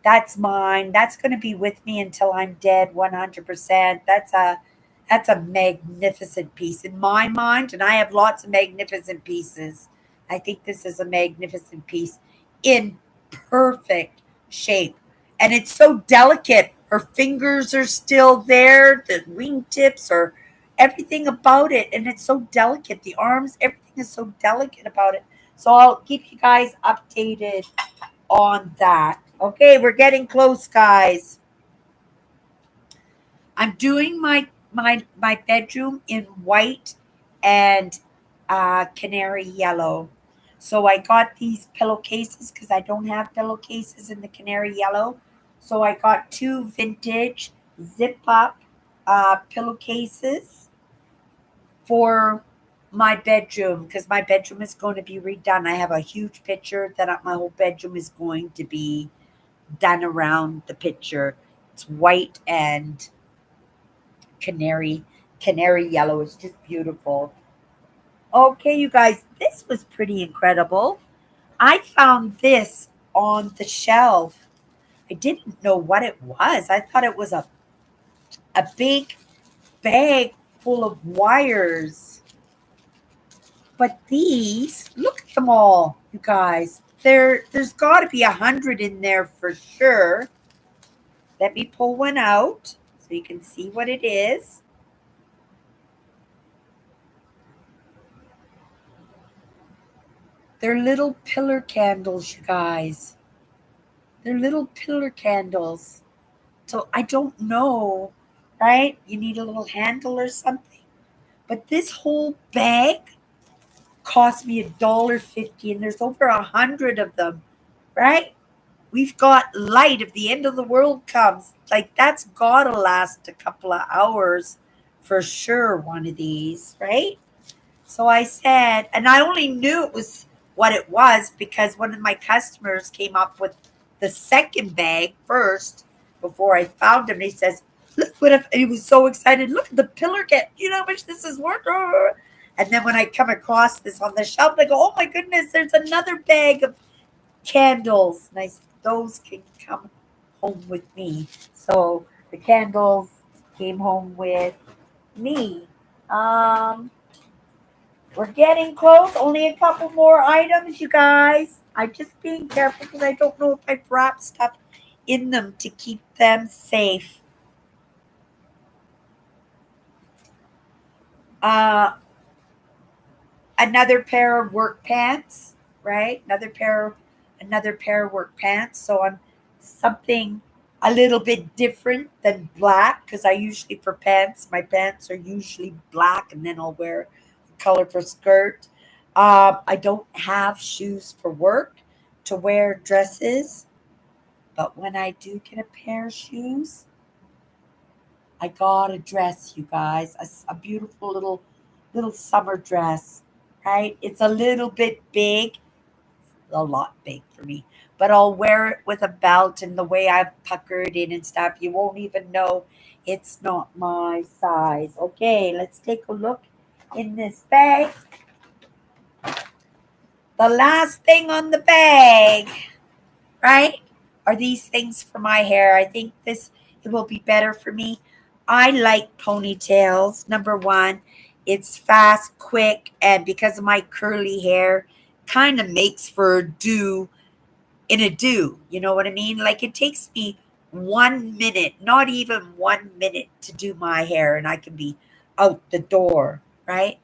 That's mine. That's going to be with me until I'm dead 100%. That's a magnificent piece in my mind and I have lots of magnificent pieces. I think this is a magnificent piece in perfect shape. And it's so delicate. Her fingers are still there, the wingtips are everything about it and it's so delicate. The arms, everything is so delicate about it. So I'll keep you guys updated on that. Okay, we're getting close, guys. I'm doing my bedroom in white and canary yellow. So I got these pillowcases because I don't have pillowcases in the canary yellow. So I got two vintage zip up pillowcases for my bedroom because my bedroom is going to be redone. I have a huge picture that my whole bedroom is going to be done around the picture. It's white and canary canary yellow. It's just beautiful. Okay, you guys, this was pretty incredible. I found this on the shelf. I didn't know what it was. I thought it was a big bag full of wires. But these, look at them all, you guys. There's got to be 100 in there for sure. Let me pull one out so you can see what it is. They're little pillar candles, you guys. They're little pillar candles. So I don't know, right? You need a little handle or something. But this whole bag cost me $1.50, and there's over 100 of them, right? We've got light if the end of the world comes. Like that's gotta last a couple of hours for sure, one of these, right? So I said, and I only knew it was what it was because one of my customers came up with the second bag first before I found him. And he says, look what if, and he was so excited. Look at the pillar kit. You know how much this is worth? And then when I come across this on the shelf, I go, oh my goodness, there's another bag of candles. Nice. Those can come home with me. So the candles came home with me. Um, we're getting close. Only a couple more items, you guys. I'm just being careful because I don't know if I've wrapped stuff in them to keep them safe. Uh, another pair of work pants, right? Another pair of work pants. So I'm something a little bit different than black because I usually for pants, my pants are usually black and then I'll wear a colorful skirt. I don't have shoes for work to wear dresses, but when I do get a pair of shoes, I got a dress, you guys, a beautiful little summer dress, right? It's a little bit big, a lot big for me, but I'll wear it with a belt and the way I've puckered it and stuff, you won't even know it's not my size. Okay, let's take a look in this bag. The last thing on the bag, right? Are these things for my hair? I think this it will be better for me. I like ponytails. Number one, it's fast, quick, and because of my curly hair, kind of makes for a do in a do. You know what I mean? Like it takes me 1 minute, not even 1 minute to do my hair, and I can be out the door, right?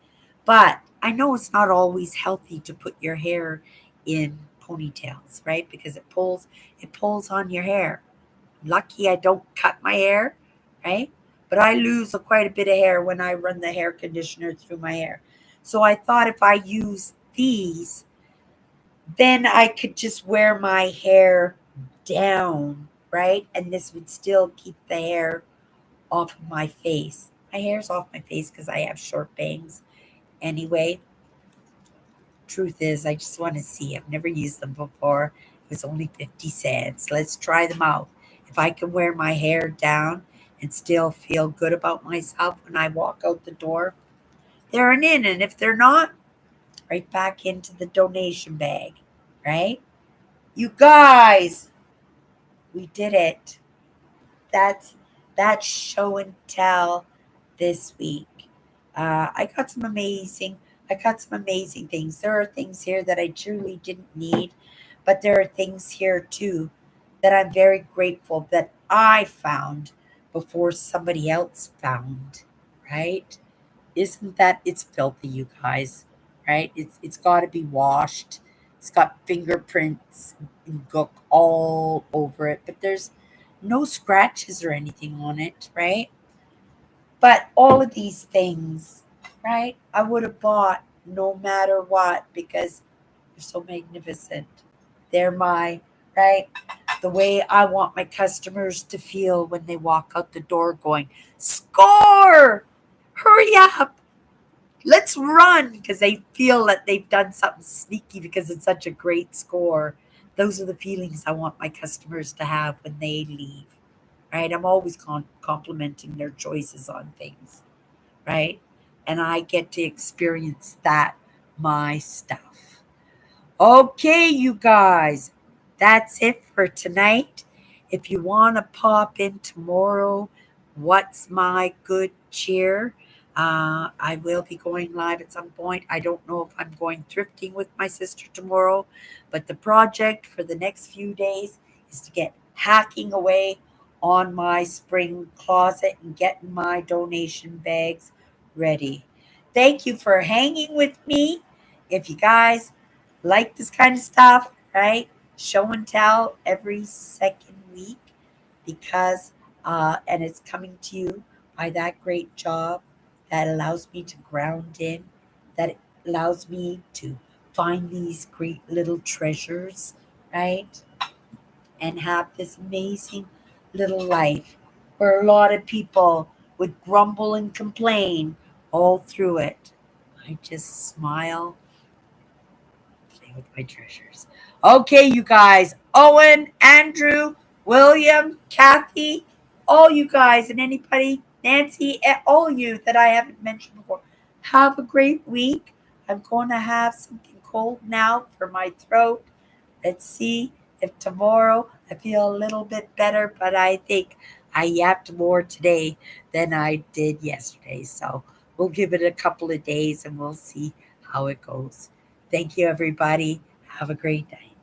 But I know it's not always healthy to put your hair in ponytails, right? Because it pulls on your hair. Lucky I don't cut my hair, right? But I lose quite a bit of hair when I run the hair conditioner through my hair. So I thought if I use these, then I could just wear my hair down, right? And this would still keep the hair off of my face. My hair's off my face because I have short bangs. Anyway, truth is, I just want to see. I've never used them before. It was only 50 cents. Let's try them out. If I can wear my hair down and still feel good about myself when I walk out the door, they're an in. And if they're not, right back into the donation bag, right? You guys, we did it. That's that's show and tell this week. I got some amazing things. There are things here that I truly didn't need, but there are things here too that I'm very grateful that I found before somebody else found. Right? Isn't that it's filthy, you guys? Right? It's got to be washed. It's got fingerprints and gook all over it, but there's no scratches or anything on it, right? But all of these things, right? I would have bought no matter what because they're so magnificent. They're my right. the way I want my customers to feel when they walk out the door going, score! Hurry up! Let's run! Because they feel that they've done something sneaky because it's such a great score. Those are the feelings I want my customers to have when they leave, right? I'm always complimenting their choices on things, right? And I get to experience that my stuff. Okay, you guys, that's it for tonight. If you want to pop in tomorrow, what's my good cheer? I will be going live at some point. I don't know if I'm going thrifting with my sister tomorrow, but the project for the next few days is to get hacking away on my spring closet and getting my donation bags ready. Thank you for hanging with me. If you guys like this kind of stuff, right? Show and tell every second week because, and it's coming to you by that great job that allows me to ground in, that allows me to find these great little treasures, right? And have this amazing little life where a lot of people would grumble and complain all through it. I just smile with my treasures. Okay, you guys. Owen, Andrew, William, Kathy, all you guys, and anybody, Nancy, and all you that I haven't mentioned before. Have a great week. I'm going to have something cold now for my throat. Let's see if tomorrow I feel a little bit better, but I think I yapped more today than I did yesterday. So we'll give it a couple of days and we'll see how it goes. Thank you, everybody. Have a great night.